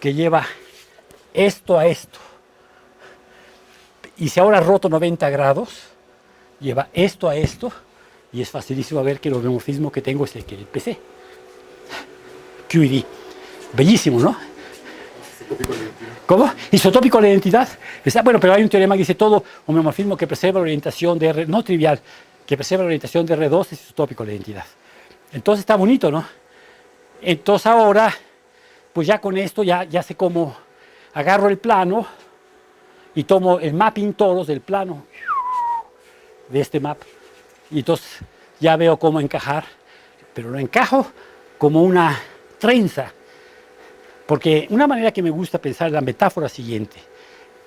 que lleva esto a esto. Y si ahora roto 90 grados, lleva esto a esto, y es facilísimo ver que el homeomorfismo que tengo es el que empecé. QED. Bellísimo, ¿no? ¿Cómo? Isotópico de la identidad. Bueno, pero hay un teorema que dice todo homeomorfismo que preserva la orientación de R, no trivial, que preserva la orientación de R2 es isotópico de la identidad. Entonces está bonito, ¿no? Entonces ahora, pues ya con esto ya sé cómo agarro el plano y tomo el mapping toros del plano de este map. Y entonces ya veo cómo encajar, pero lo encajo como una trenza. Porque una manera que me gusta pensar es la metáfora siguiente.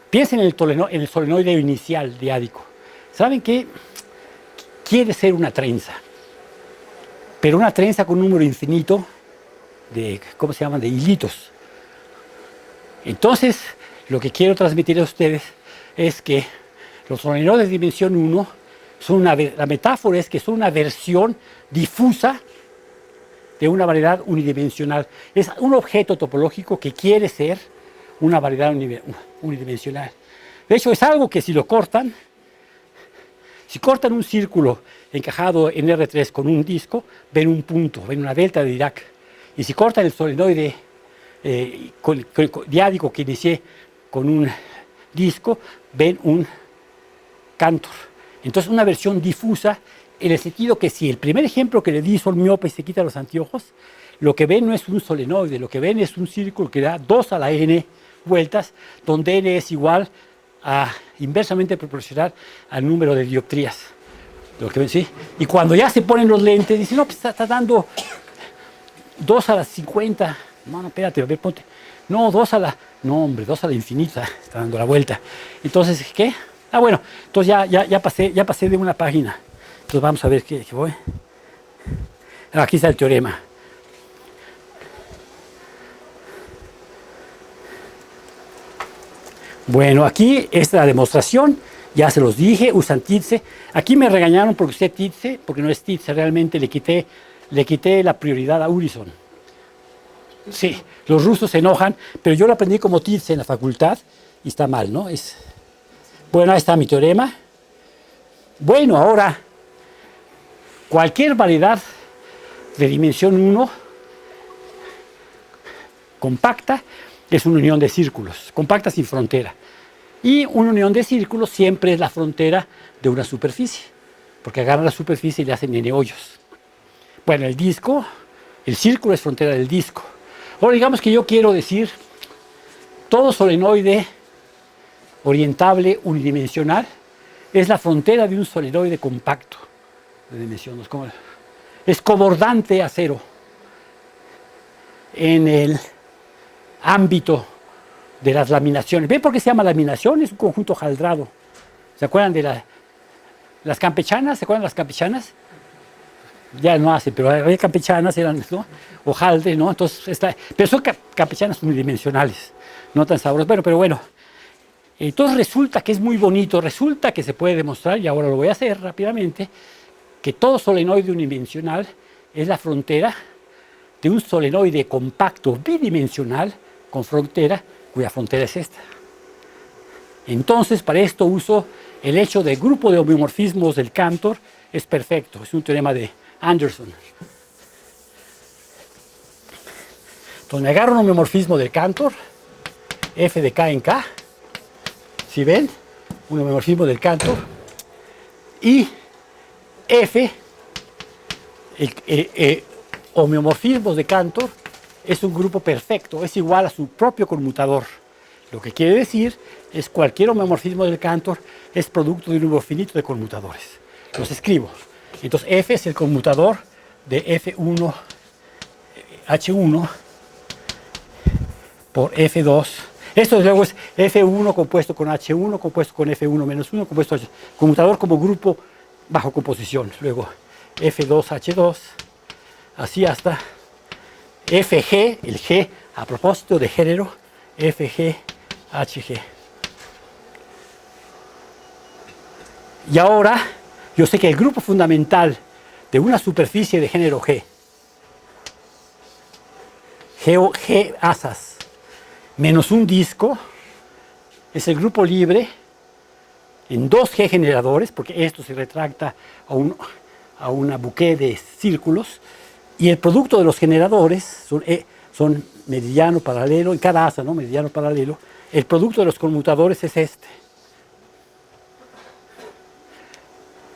Piensen en el solenoide inicial diádico. ¿Saben qué? Quiere ser una trenza. Pero una trenza con un número infinito de, ¿cómo se llaman?, de hilitos. Entonces, lo que quiero transmitir a ustedes es que los solenoides de dimensión 1 son la metáfora es que son una versión difusa de una variedad unidimensional. Es un objeto topológico que quiere ser una variedad unidimensional. De hecho, es algo que si lo cortan, si cortan un círculo encajado en R3 con un disco, ven un punto, ven una delta de Dirac. Y si cortan el solenoide diádico que inicié con un disco, ven un Cantor. Entonces, una versión difusa en el sentido que si el primer ejemplo que le di son miope y se quita los anteojos, lo que ven no es un solenoide, lo que ven es un círculo que da 2 a la n vueltas, donde n es igual a inversamente proporcional al número de dioptrías. Lo que ven, ¿sí? Y cuando ya se ponen los lentes, dicen, no, pues está dando 2 a la 50. No, espérate, a ver, ponte. No, 2 a la... No, hombre, 2 a la infinita, está dando la vuelta. Entonces, ¿qué? Ah, bueno, entonces ya pasé de una página. Entonces vamos a ver qué voy. Aquí está el teorema. Bueno, aquí es la demostración Ya se los dije, usan TITSE. Aquí me regañaron porque usé TITSE, porque no es TITSE, realmente le quité la prioridad a Unison. Sí, los rusos se enojan, pero yo lo aprendí como TITSE en la facultad y está mal, ¿no? Bueno, ahí está mi teorema. Bueno, ahora, cualquier variedad de dimensión 1 compacta es una unión de círculos, compacta sin frontera. Y una unión de círculos siempre es la frontera de una superficie, porque agarran la superficie y le hacen N hoyos. Bueno, el círculo es frontera del disco. Ahora digamos que yo quiero decir todo solenoide orientable unidimensional es la frontera de un solenoide compacto de dimensión 2. Es cobordante a cero en el ámbito de las laminaciones. ¿Ven por qué se llama laminación? Es un conjunto jaldrado. ¿Se acuerdan de las campechanas? ¿Se acuerdan de las campechanas? Ya no hace, pero había campechanas, eran, ¿no? Hojaldre, ¿no? Entonces, pero son campechanas unidimensionales, no tan sabrosas. Bueno, pero bueno. Entonces resulta que es muy bonito, resulta que se puede demostrar, y ahora lo voy a hacer rápidamente, que todo solenoide unidimensional es la frontera de un solenoide compacto bidimensional con frontera, cuya frontera es esta. Entonces, para esto uso el hecho de grupo de homeomorfismos del Cantor, es perfecto, es un teorema de Anderson. Entonces me agarro un homeomorfismo del Cantor, f de k en k, ¿sí ven? Un homeomorfismo del Cantor, y f, homeomorfismos de Cantor, es un grupo perfecto, es igual a su propio conmutador. Lo que quiere decir es cualquier homeomorfismo del Cantor es producto de un número finito de conmutadores. Los escribo. Entonces f es el conmutador de f1 h1 por f2. Esto luego es f1 compuesto con h1 compuesto con f1 menos 1 compuesto con conmutador como grupo bajo composición. Luego f2 h2, así hasta fg, el g a propósito de género, fg hg. Y ahora yo sé que el grupo fundamental de una superficie de género G asas menos un disco es el grupo libre en dos G generadores, porque esto se retracta a una bouquet de círculos, y el producto de los generadores son meridiano paralelo, en cada asa, ¿no? Meridiano paralelo. El producto de los conmutadores es este.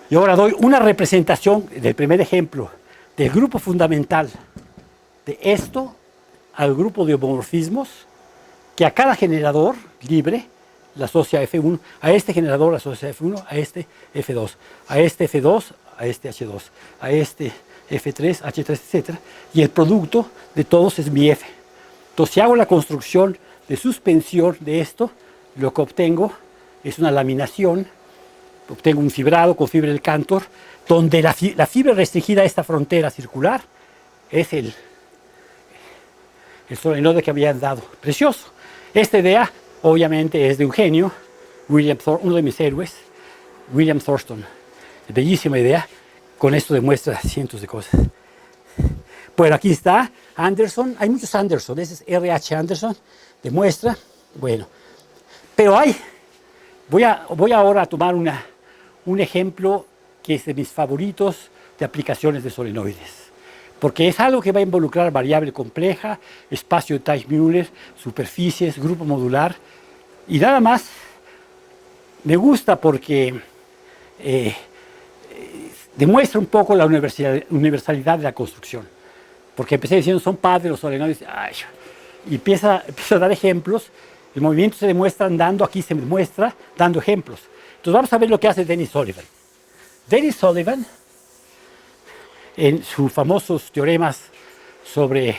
Y ahora doy una representación del primer ejemplo del grupo fundamental de esto al grupo de homomorfismos, que a cada generador libre la asocia F1, a este generador la asocia F1, a este F2, a este F2, a este H2, a este F3, H3, etc. Y el producto de todos es mi F. Entonces, si hago la construcción de suspensión de esto, lo que obtengo es una laminación. Obtengo un fibrado con fibra del Cantor, donde la fibra restringida a esta frontera circular es el solenoide que habían dado. Precioso. Esta idea, obviamente, es de un genio, uno de mis héroes, William Thurston. Bellísima idea. Con esto demuestra cientos de cosas. Bueno, aquí está Anderson. Hay muchos Anderson. Ese es R.H. Anderson. Demuestra. Bueno. Pero voy ahora a tomar un ejemplo que es de mis favoritos de aplicaciones de solenoides. Porque es algo que va a involucrar variable compleja, espacio de Teichmüller, superficies, grupo modular. Y nada más me gusta porque demuestra un poco la universalidad de la construcción. Porque empecé diciendo, son padres los solenoides. Ay, y empieza a dar ejemplos. El movimiento se demuestra andando, aquí se demuestra dando ejemplos. Entonces vamos a ver lo que hace Dennis Sullivan. Dennis Sullivan, en sus famosos teoremas sobre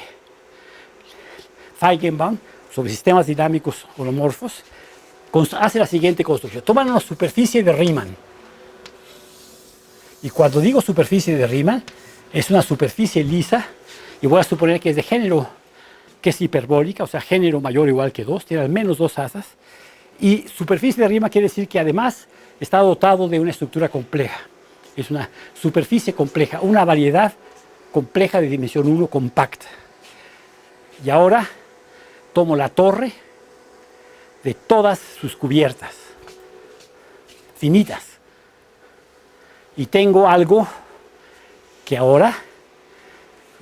Feigenbaum, sobre sistemas dinámicos holomorfos, hace la siguiente construcción. Toman una superficie de Riemann. Y cuando digo superficie de Riemann, es una superficie lisa, y voy a suponer que es de género, que es hiperbólica, o sea, género mayor o igual que 2, tiene al menos 2 asas, Y superficie de rima quiere decir que además está dotado de una estructura compleja. Es una superficie compleja, una variedad compleja de dimensión 1 compacta. Y ahora tomo la torre de todas sus cubiertas, finitas. Y tengo algo que ahora,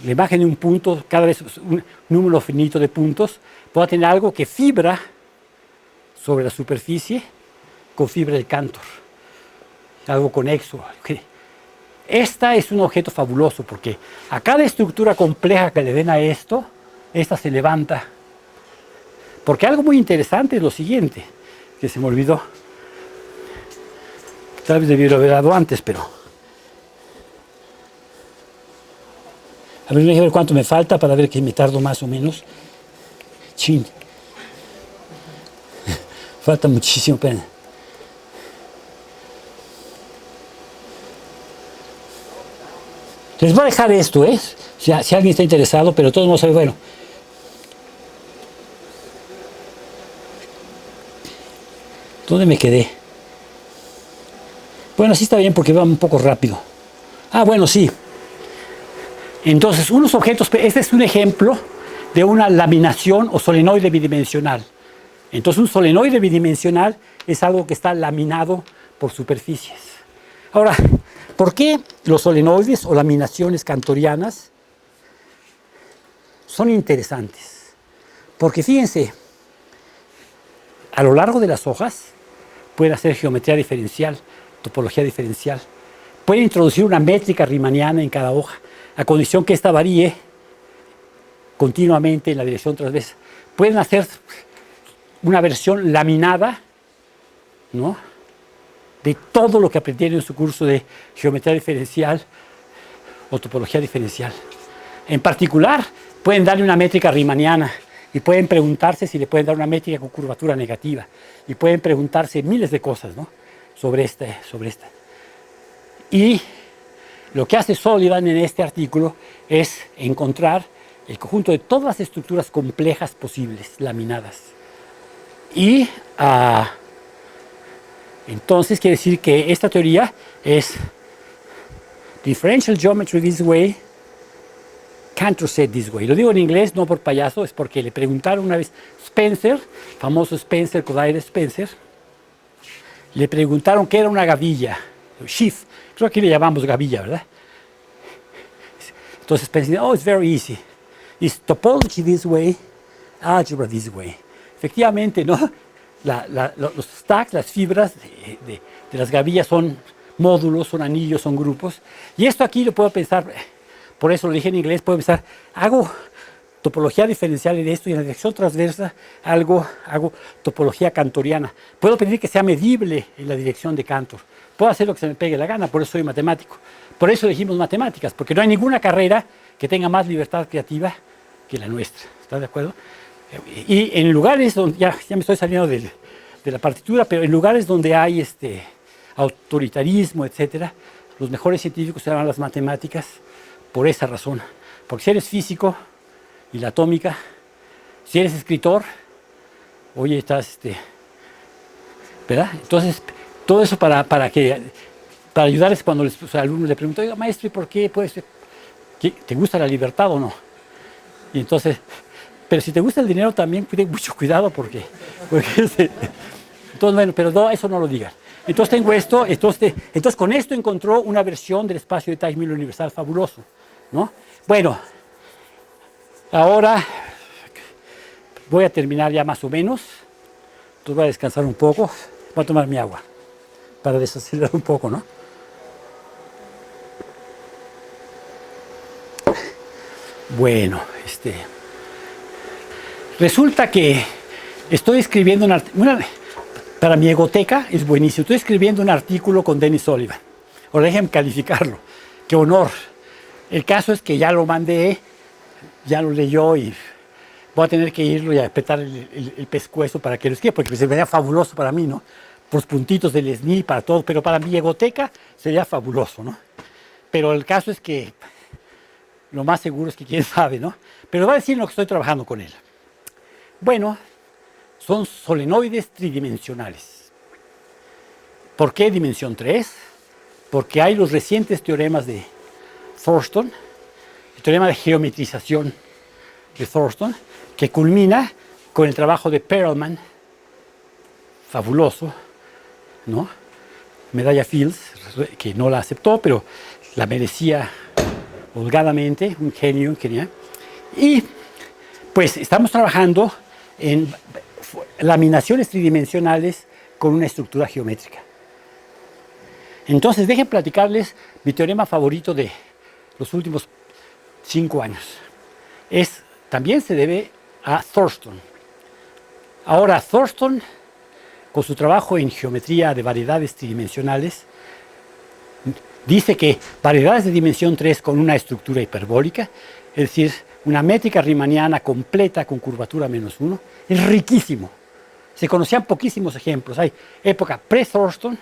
la imagen de un punto, cada vez un número finito de puntos, puedo tener algo que fibra sobre la superficie con fibra de Cantor, algo conexo. Esta es un objeto fabuloso porque a cada estructura compleja que le den a esto, esta se levanta. Porque algo muy interesante es lo siguiente, que se me olvidó. Tal vez debiera haber dado antes, pero... A ver, déjame ver cuánto me falta para ver que me tardo más o menos. Chin. Falta muchísimo, pena. Les voy a dejar esto, ¿eh? Si alguien está interesado, pero todos no saben, bueno. ¿Dónde me quedé? Bueno, así está bien porque va un poco rápido. Ah, bueno, sí. Entonces, unos objetos, este es un ejemplo de una laminación o solenoide bidimensional. Entonces, un solenoide bidimensional es algo que está laminado por superficies. Ahora, ¿por qué los solenoides o laminaciones cantorianas son interesantes? Porque fíjense, a lo largo de las hojas puede hacer geometría diferencial, topología diferencial. Puede introducir una métrica riemanniana en cada hoja, a condición que ésta varíe continuamente en la dirección transversa. Pueden hacer una versión laminada, ¿no?, de todo lo que aprendieron en su curso de geometría diferencial o topología diferencial. En particular, pueden darle una métrica riemanniana y pueden preguntarse si le pueden dar una métrica con curvatura negativa. Y pueden preguntarse miles de cosas, ¿no?, sobre esta. Y lo que hace Sullivan en este artículo es encontrar el conjunto de todas las estructuras complejas posibles, laminadas. Y entonces quiere decir que esta teoría es differential geometry this way, Cantor set this way. Lo digo en inglés, no por payaso, es porque le preguntaron una vez Spencer, famoso Spencer, Collier Spencer, le preguntaron qué era una gavilla, sheaf, creo que le llamamos gavilla, ¿verdad? Entonces Spencer dice, oh, it's very easy. It's topology this way, algebra this way. Efectivamente, ¿no?, los stacks, las fibras de las gavillas son módulos, son anillos, son grupos. Y esto aquí lo puedo pensar, por eso lo dije en inglés, puedo pensar, hago topología diferencial de esto y en la dirección transversa hago topología cantoriana. Puedo pedir que sea medible en la dirección de Cantor. Puedo hacer lo que se me pegue la gana, por eso soy matemático. Por eso elegimos matemáticas, porque no hay ninguna carrera que tenga más libertad creativa que la nuestra. ¿Estás de acuerdo? Y en lugares donde, ya me estoy saliendo de la partitura, pero en lugares donde hay autoritarismo, etcétera, los mejores científicos se llaman las matemáticas por esa razón. Porque si eres físico y la atómica, si eres escritor, oye, estás, ¿verdad? Entonces, todo eso para ayudarles cuando los alumnos le preguntan, oiga, maestro, ¿y por qué te gusta la libertad o no? Y entonces, pero si te gusta el dinero también, ten mucho cuidado porque entonces, bueno, pero no, eso no lo digas. Entonces tengo esto, entonces con esto encontró una versión del espacio de Teichmüller universal fabuloso, ¿no? Bueno, ahora voy a terminar ya más o menos. Entonces voy a descansar un poco, voy a tomar mi agua para desacelerar un poco, ¿no? Bueno, resulta que estoy escribiendo para mi egoteca, es buenísimo, estoy escribiendo un artículo con Dennis Sullivan. Ahora déjenme calificarlo, qué honor. El caso es que ya lo mandé, ya lo leyó y voy a tener que irlo y apretar el pescuezo para que lo escriba, porque se vería fabuloso para mí, ¿no? Por los puntitos del SNI, para todo, pero para mi egoteca sería fabuloso, ¿no? Pero el caso es que lo más seguro es que quién sabe, ¿no? Pero va a decir lo que estoy trabajando con él. Bueno, son solenoides tridimensionales. ¿Por qué dimensión 3? Porque hay los recientes teoremas de Thurston, el teorema de geometrización de Thurston, que culmina con el trabajo de Perelman, fabuloso, ¿no? Medalla Fields, que no la aceptó, pero la merecía holgadamente, un genio, genial. Y pues estamos trabajando en laminaciones tridimensionales con una estructura geométrica. Entonces, dejen platicarles mi teorema favorito de los últimos 5 años. También se debe a Thurston. Ahora, Thurston, con su trabajo en geometría de variedades tridimensionales, dice que variedades de dimensión 3 con una estructura hiperbólica, es decir, una métrica riemanniana completa con curvatura -1, es riquísimo. Se conocían poquísimos ejemplos. Hay época pre-Thurston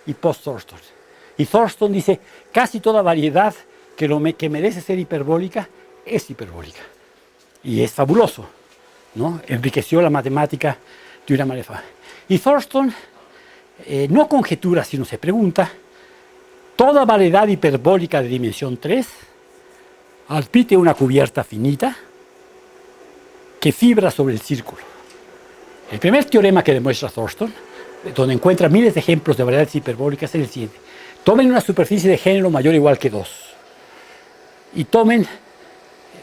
y post-Thurston. Y Thurston dice, casi toda variedad que merece ser hiperbólica es hiperbólica. Y es fabuloso, ¿no? Enriqueció la matemática de una manera. Y Thurston no conjetura, sino se pregunta, toda variedad hiperbólica de dimensión 3 admite una cubierta finita que fibra sobre el círculo. El primer teorema que demuestra Thurston, donde encuentra miles de ejemplos de variedades hiperbólicas, es el siguiente. Tomen una superficie de género mayor o igual que 2 y tomen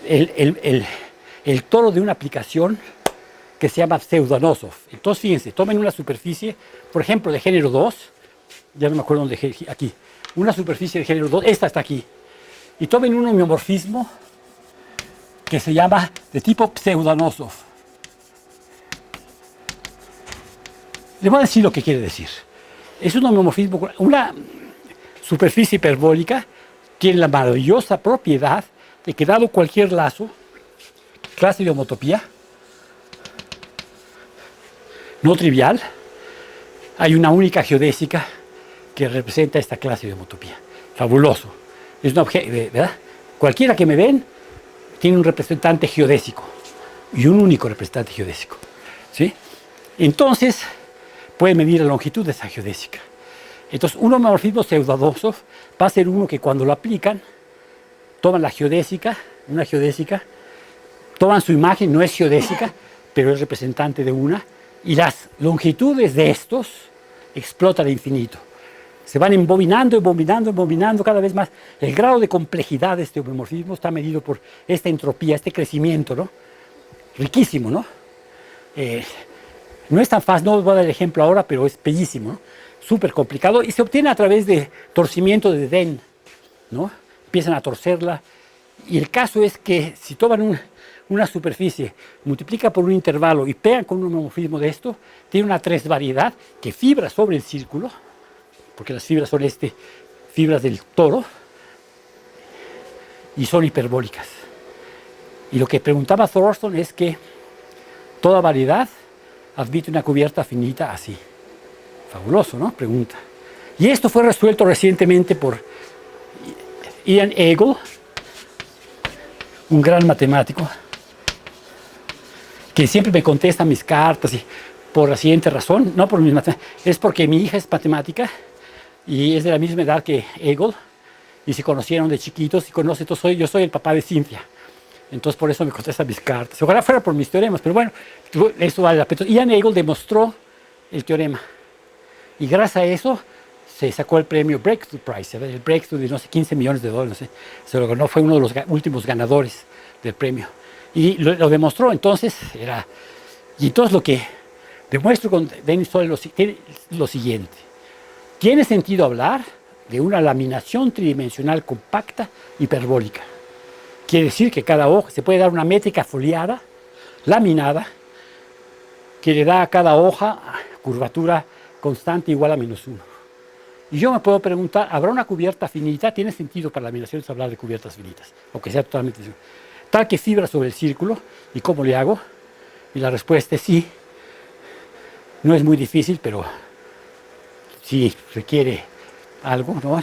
el toro de una aplicación que se llama Pseudonosov. Entonces, fíjense, tomen una superficie, por ejemplo, de género 2, ya no me acuerdo dónde, aquí, una superficie de género 2, esta está aquí, y tomen un homeomorfismo que se llama de tipo Pseudonosov. Les voy a decir lo que quiere decir. Es un homeomorfismo, una superficie hiperbólica tiene la maravillosa propiedad de que, dado cualquier lazo, clase de homotopía, no trivial, hay una única geodésica que representa esta clase de homotopía. Fabuloso. Es un objeto, ¿verdad? Cualquiera que me ven tiene un representante geodésico y un único representante geodésico, ¿sí? Entonces, puede medir la longitud de esa geodésica. Entonces, un homomorfismo Pseudonosov va a ser uno que cuando lo aplican, toman la geodésica, una geodésica, toman su imagen, no es geodésica, pero es representante de una, y las longitudes de estos explotan al infinito. Se van embobinando cada vez más. El grado de complejidad de este homomorfismo está medido por esta entropía, este crecimiento, ¿no? Riquísimo, ¿no? No es tan fácil, no os voy a dar el ejemplo ahora, pero es bellísimo, ¿no? Súper complicado, y se obtiene a través de torcimiento de Den, ¿no? Empiezan a torcerla, y el caso es que si toman una superficie, multiplica por un intervalo y pegan con un homomorfismo de esto, tiene una tresvariedad que fibra sobre el círculo, porque las fibras son fibras del toro, y son hiperbólicas. Y lo que preguntaba Thurston es que toda variedad admite una cubierta finita así. Fabuloso, ¿no? Pregunta. Y esto fue resuelto recientemente por Ian Eagle, un gran matemático, que siempre me contesta mis cartas, y por la siguiente razón, no por mis matemáticas, es porque mi hija es matemática y es de la misma edad que Eagle, y se conocieron de chiquitos, y entonces yo soy el papá de Cynthia. Entonces por eso me contesta mis cartas. Ojalá fuera por mis teoremas, pero bueno, eso vale la pena. Ian Eagle demostró el teorema, y gracias a eso se sacó el premio Breakthrough Prize, el Breakthrough de no sé, $15 millones, no sé, se lo ganó, fue uno de los últimos ganadores del premio. Y lo demostró, entonces, y entonces lo que demuestro con Dennis Soll es lo siguiente. Tiene sentido hablar de una laminación tridimensional compacta hiperbólica. Quiere decir que cada hoja se puede dar una métrica foliada, laminada, que le da a cada hoja curvatura constante igual a -1. Y yo me puedo preguntar, ¿habrá una cubierta finita? ¿Tiene sentido para laminaciones hablar de cubiertas finitas? Aunque sea totalmente tal que fibra sobre el círculo. ¿Y cómo le hago? Y la respuesta es sí. No es muy difícil, pero sí requiere algo, ¿no?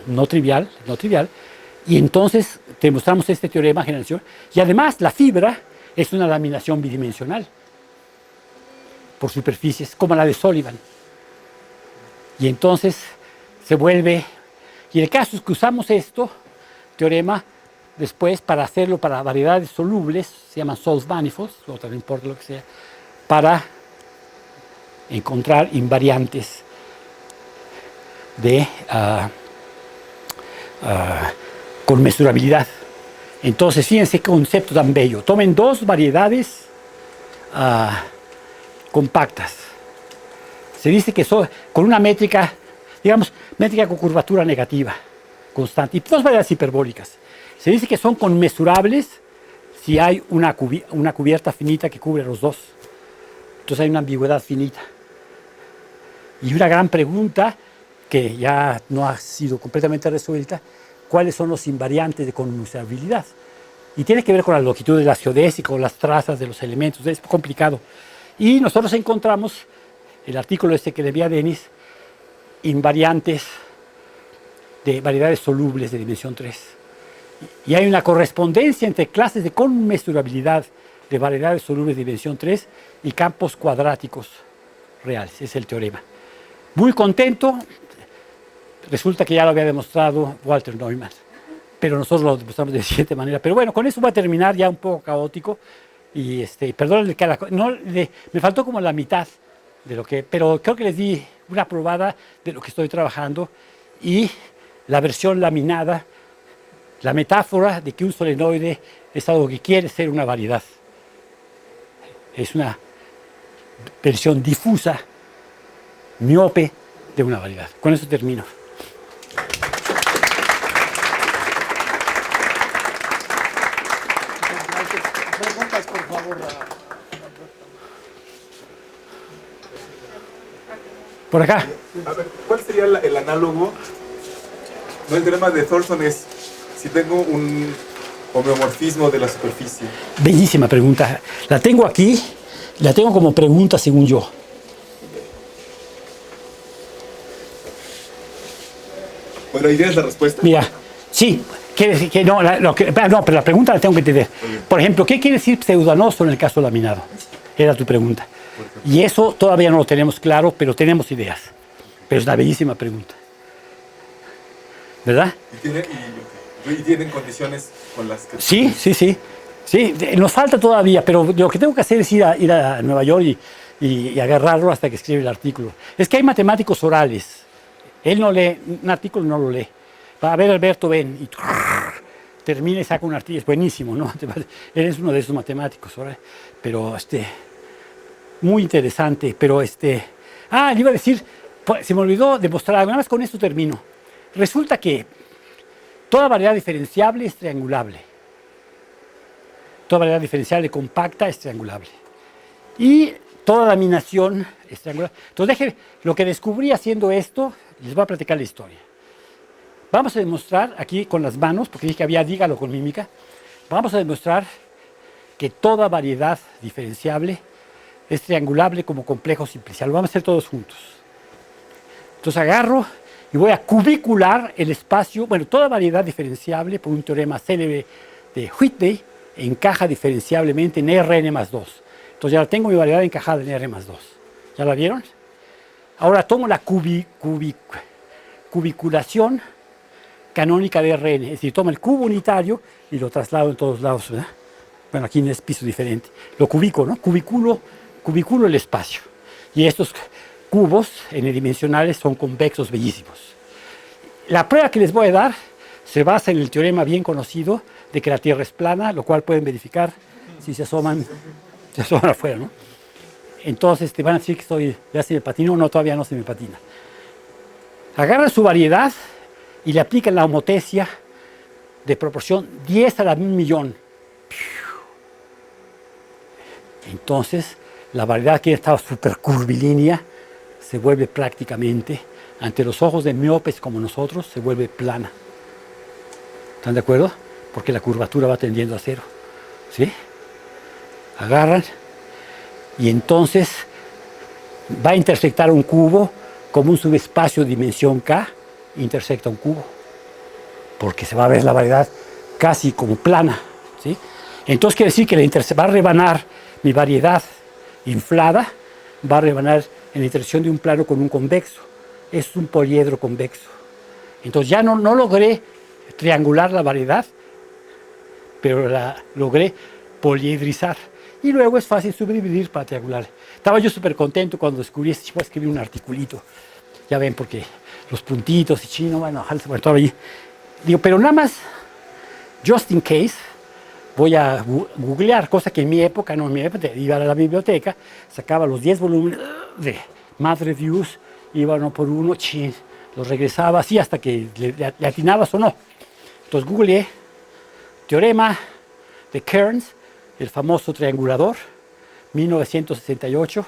No trivial. Y entonces demostramos este teorema de generación. Y además la fibra es una laminación bidimensional. por superficies, como la de Sullivan. Y entonces se vuelve, y el caso es que usamos teorema, después para hacerlo para variedades solubles, se llaman solved manifolds, o no importa lo que sea, para encontrar invariantes de con mesurabilidad. Entonces, fíjense qué concepto tan bello. Tomen dos variedades compactas. Se dice que son con una métrica, digamos, métrica con curvatura negativa, constante, y dos variedades hiperbólicas. Se dice que son conmesurables si hay una cubierta finita que cubre los dos. Entonces hay una ambigüedad finita. Y una gran pregunta que ya no ha sido completamente resuelta, ¿cuáles son los invariantes de conmensurabilidad? Y tiene que ver con la longitud de la geodésica o las trazas de los elementos, es complicado. Y nosotros encontramos, el artículo que le envié a Denis, invariantes de variedades solubles de dimensión 3. Y hay una correspondencia entre clases de conmensurabilidad de variedades solubles de dimensión 3 y campos cuadráticos reales, es el teorema. Muy contento, resulta que ya lo había demostrado Walter Neumann, pero nosotros lo demostramos de siguiente manera. Pero bueno, con eso voy a terminar, ya un poco caótico, y perdón, me faltó como la mitad de lo que, pero creo que les di una probada de lo que estoy trabajando, y la versión laminada, la metáfora de que un solenoide es algo que quiere ser una variedad. Es una versión difusa, miope, de una variedad. Con eso termino. Preguntas, por favor. Por acá. A ver, ¿cuál sería el análogo? No, el teorema de Thorson es si tengo un homeomorfismo de la superficie. Bellísima pregunta. La tengo aquí, la tengo como pregunta según yo. Bueno, ¿y tienes la respuesta? Mira, sí, quiere decir que no, no, pero la pregunta la tengo que entender. Por ejemplo, ¿qué quiere decir pseudanoso en el caso laminado? Era tu pregunta. Y eso todavía no lo tenemos claro, pero tenemos ideas. Pero es una bellísima pregunta. ¿Verdad? ¿Y tienen condiciones con las que... Sí, sí, sí. Sí, nos falta todavía, pero lo que tengo que hacer es ir a Nueva York y agarrarlo hasta que escribe el artículo. Es que hay matemáticos orales. Él no lee, un artículo no lo lee. Va a ver, Alberto, ven, y termina y saca un artículo. Es buenísimo, ¿no? Él es uno de esos matemáticos, ¿verdad? Pero, muy interesante, pero, le iba a decir, se me olvidó demostrar algo, nada más con esto termino. Resulta que toda variedad diferenciable es triangulable. Toda variedad diferenciable compacta es triangulable. Y toda laminación es triangular. Entonces, lo que descubrí haciendo esto, les voy a platicar la historia. Vamos a demostrar aquí con las manos, porque dije que había dígalo con mímica, vamos a demostrar que toda variedad diferenciable es triangulable como complejo simplicial. Lo vamos a hacer todos juntos. Entonces agarro y voy a cubicular el espacio, bueno, toda variedad diferenciable por un teorema célebre de Whitney encaja diferenciablemente en Rn más 2. Entonces ya tengo mi variedad encajada en R más 2. ¿Ya la vieron? Ahora tomo la cubiculación canónica de Rn, es decir, tomo el cubo unitario y lo traslado en todos lados, ¿verdad? Bueno, aquí en este piso diferente. Lo cubico, ¿no? Cubiculo el espacio. Y estos cubos n-dimensionales son convexos bellísimos. La prueba que les voy a dar se basa en el teorema bien conocido de que la Tierra es plana, lo cual pueden verificar si se asoman afuera, ¿no? Entonces te van a decir que ya se me patinó. No, todavía no se me patina. Agarran su variedad y le aplican la homotesia de proporción 10 a la 1.000.000. Entonces, la variedad que estaba súper curvilínea se vuelve prácticamente, ante los ojos de miopes como nosotros, se vuelve plana. ¿Están de acuerdo? Porque la curvatura va tendiendo a cero. ¿Sí? Agarran y entonces va a intersectar un cubo como un subespacio de dimensión K, intersecta un cubo, porque se va a ver la variedad casi como plana. ¿Sí? Entonces quiere decir que va a rebanar mi variedad inflada va a rebanar en la intersección de un plano con un convexo. Es un poliedro convexo. Entonces ya no logré triangular la variedad, pero la logré poliedrizar. Y luego es fácil subdividir para triangular. Estaba yo súper contento cuando descubrí esto. Voy a escribir un articulito. Ya ven, porque los puntitos y chino, bueno, todo allí. Digo, pero nada más, just in case, voy a googlear, cosa que en mi época, no en mi época, iba a la biblioteca, sacaba los 10 volúmenes de Math Reviews, iba uno por uno, los regresaba así hasta que le atinabas o no. Entonces googleé teorema de Kearns, el famoso triangulador, 1968,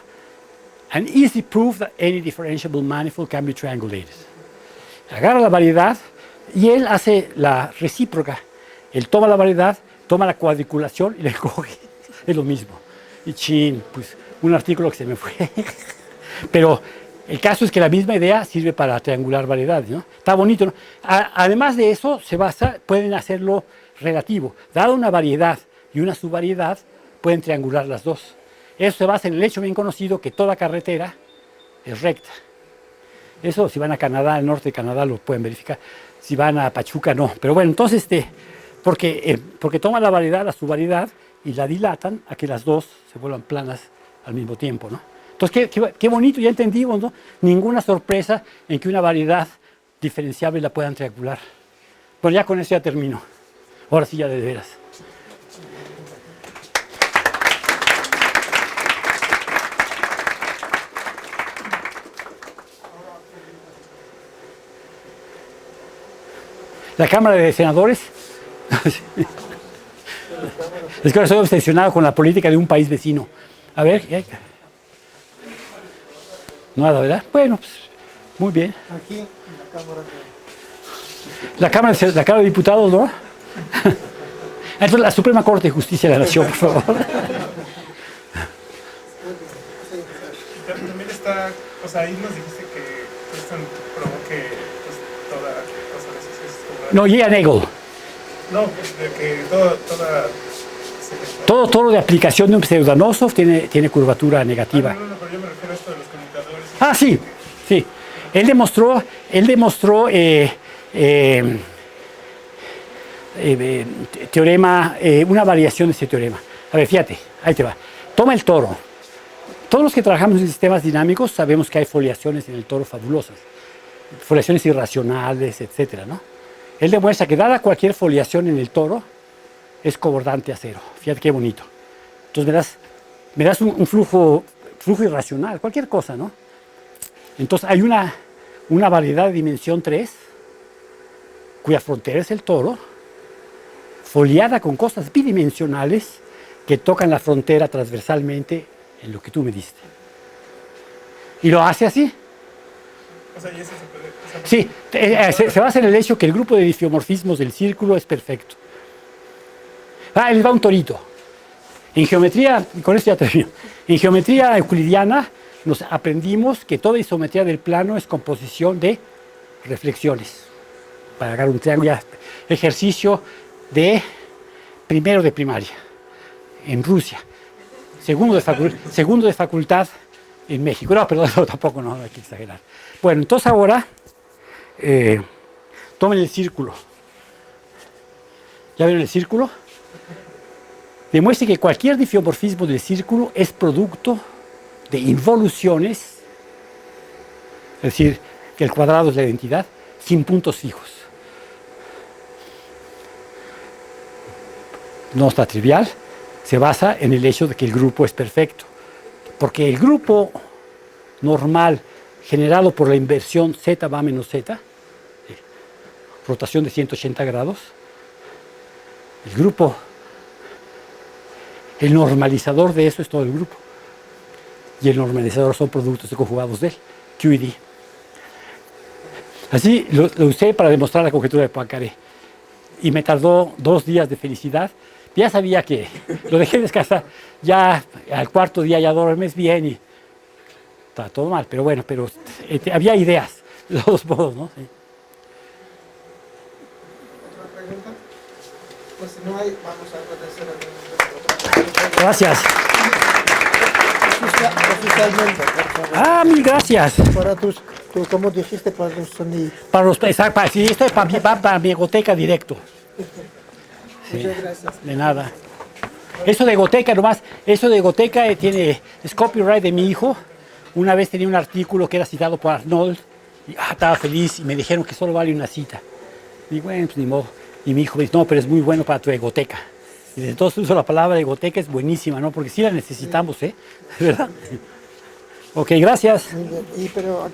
an easy proof that any differentiable manifold can be triangulated. Agarra la variedad y él hace la recíproca. Él toma la variedad, toma la cuadriculación y le coge. Es lo mismo. Y pues un artículo que se me fue. Pero el caso es que la misma idea sirve para triangular variedades, ¿no? Está bonito, ¿no? Además de eso, pueden hacerlo relativo. Dada una variedad y una subvariedad, pueden triangular las dos. Eso se basa en el hecho bien conocido que toda carretera es recta. Eso si van a Canadá, al norte de Canadá, lo pueden verificar. Si van a Pachuca, no. Pero bueno, entonces, porque toman la variedad, la subvariedad, y la dilatan a que las dos se vuelvan planas al mismo tiempo, ¿no? Entonces, qué bonito, ya entendimos, ¿no? Ninguna sorpresa en que una variedad diferenciable la puedan triangular. Bueno, ya con eso ya termino. Ahora sí, ya de veras. La Cámara de Senadores. Es que ahora estoy obsesionado con la política de un país vecino. A ver. Nada, ¿verdad? Bueno, pues, muy bien. Aquí, en La Cámara de Diputados, ¿no? Entonces, la Suprema Corte de Justicia de la Nación, por favor. También está, o sea, ahí nos dijiste que esto provoque pues, toda cosa de esas. No, Ian Eagle. No, de que toda Todo toro de aplicación de un pseudonosov tiene curvatura negativa. No, pero yo me refiero a esto de los conmutadores. Ah, sí, sí. Él demostró teorema, una variación de ese teorema. A ver, fíjate, ahí te va. Toma el toro. Todos los que trabajamos en sistemas dinámicos sabemos que hay foliaciones en el toro fabulosas. Foliaciones irracionales, etcétera, ¿no? Él demuestra que dada cualquier foliación en el toro, es cobordante a cero. Fíjate qué bonito. Entonces me das un flujo irracional, cualquier cosa, ¿no? Entonces hay una variedad de dimensión 3, cuya frontera es el toro, foliada con cosas bidimensionales que tocan la frontera transversalmente en lo que tú me diste. Y lo hace así. O sea, y eso se puede... Sí, se basa en el hecho que el grupo de difiomorfismos del círculo es perfecto. Les va un torito. En geometría, con esto ya termino. En geometría euclidiana nos aprendimos que toda isometría del plano es composición de reflexiones. Para agarrar un triángulo, ejercicio de primero de primaria en Rusia, segundo de facultad en México. No, perdón, no, tampoco, no hay que exagerar. Bueno, entonces ahora tomen el círculo. ¿Ya vieron el círculo? Demuestre que cualquier difiomorfismo del círculo es producto de involuciones, es decir, que el cuadrado es la identidad, sin puntos fijos. No está trivial, se basa en el hecho de que el grupo es perfecto. Porque el grupo normal generado por la inversión z va menos z, rotación de 180 grados, el normalizador de eso es todo el grupo. Y el normalizador son productos conjugados de él, Q y D. Así lo usé para demostrar la conjetura de Poincaré. Y me tardó 2 días de felicidad. Ya sabía que lo dejé descansar. Ya al cuarto día ya duermes bien y está todo mal. Pero bueno, había ideas, de todos modos, ¿no? Sí. ¿Otra pregunta? Pues si no hay, vamos a agradecer a Gracias. oficialmente, por favor. Ah, mil gracias. Para como dijiste, para tus sonidos. Para los, exacto, sí, esto es para mi egoteca directo. Sí, Muchas gracias. de nada. Eso de egoteca nomás, eso de egoteca es copyright de mi hijo. Una vez tenía un artículo que era citado por Arnold y estaba feliz y me dijeron que solo vale una cita. Y bueno, pues ni modo. Y mi hijo me dice, no, pero es muy bueno para tu egoteca. Y desde entonces uso la palabra egoteca, es buenísima, ¿no? Porque sí la necesitamos, ¿eh? ¿Verdad? Ok, gracias. Muy bien. Y pero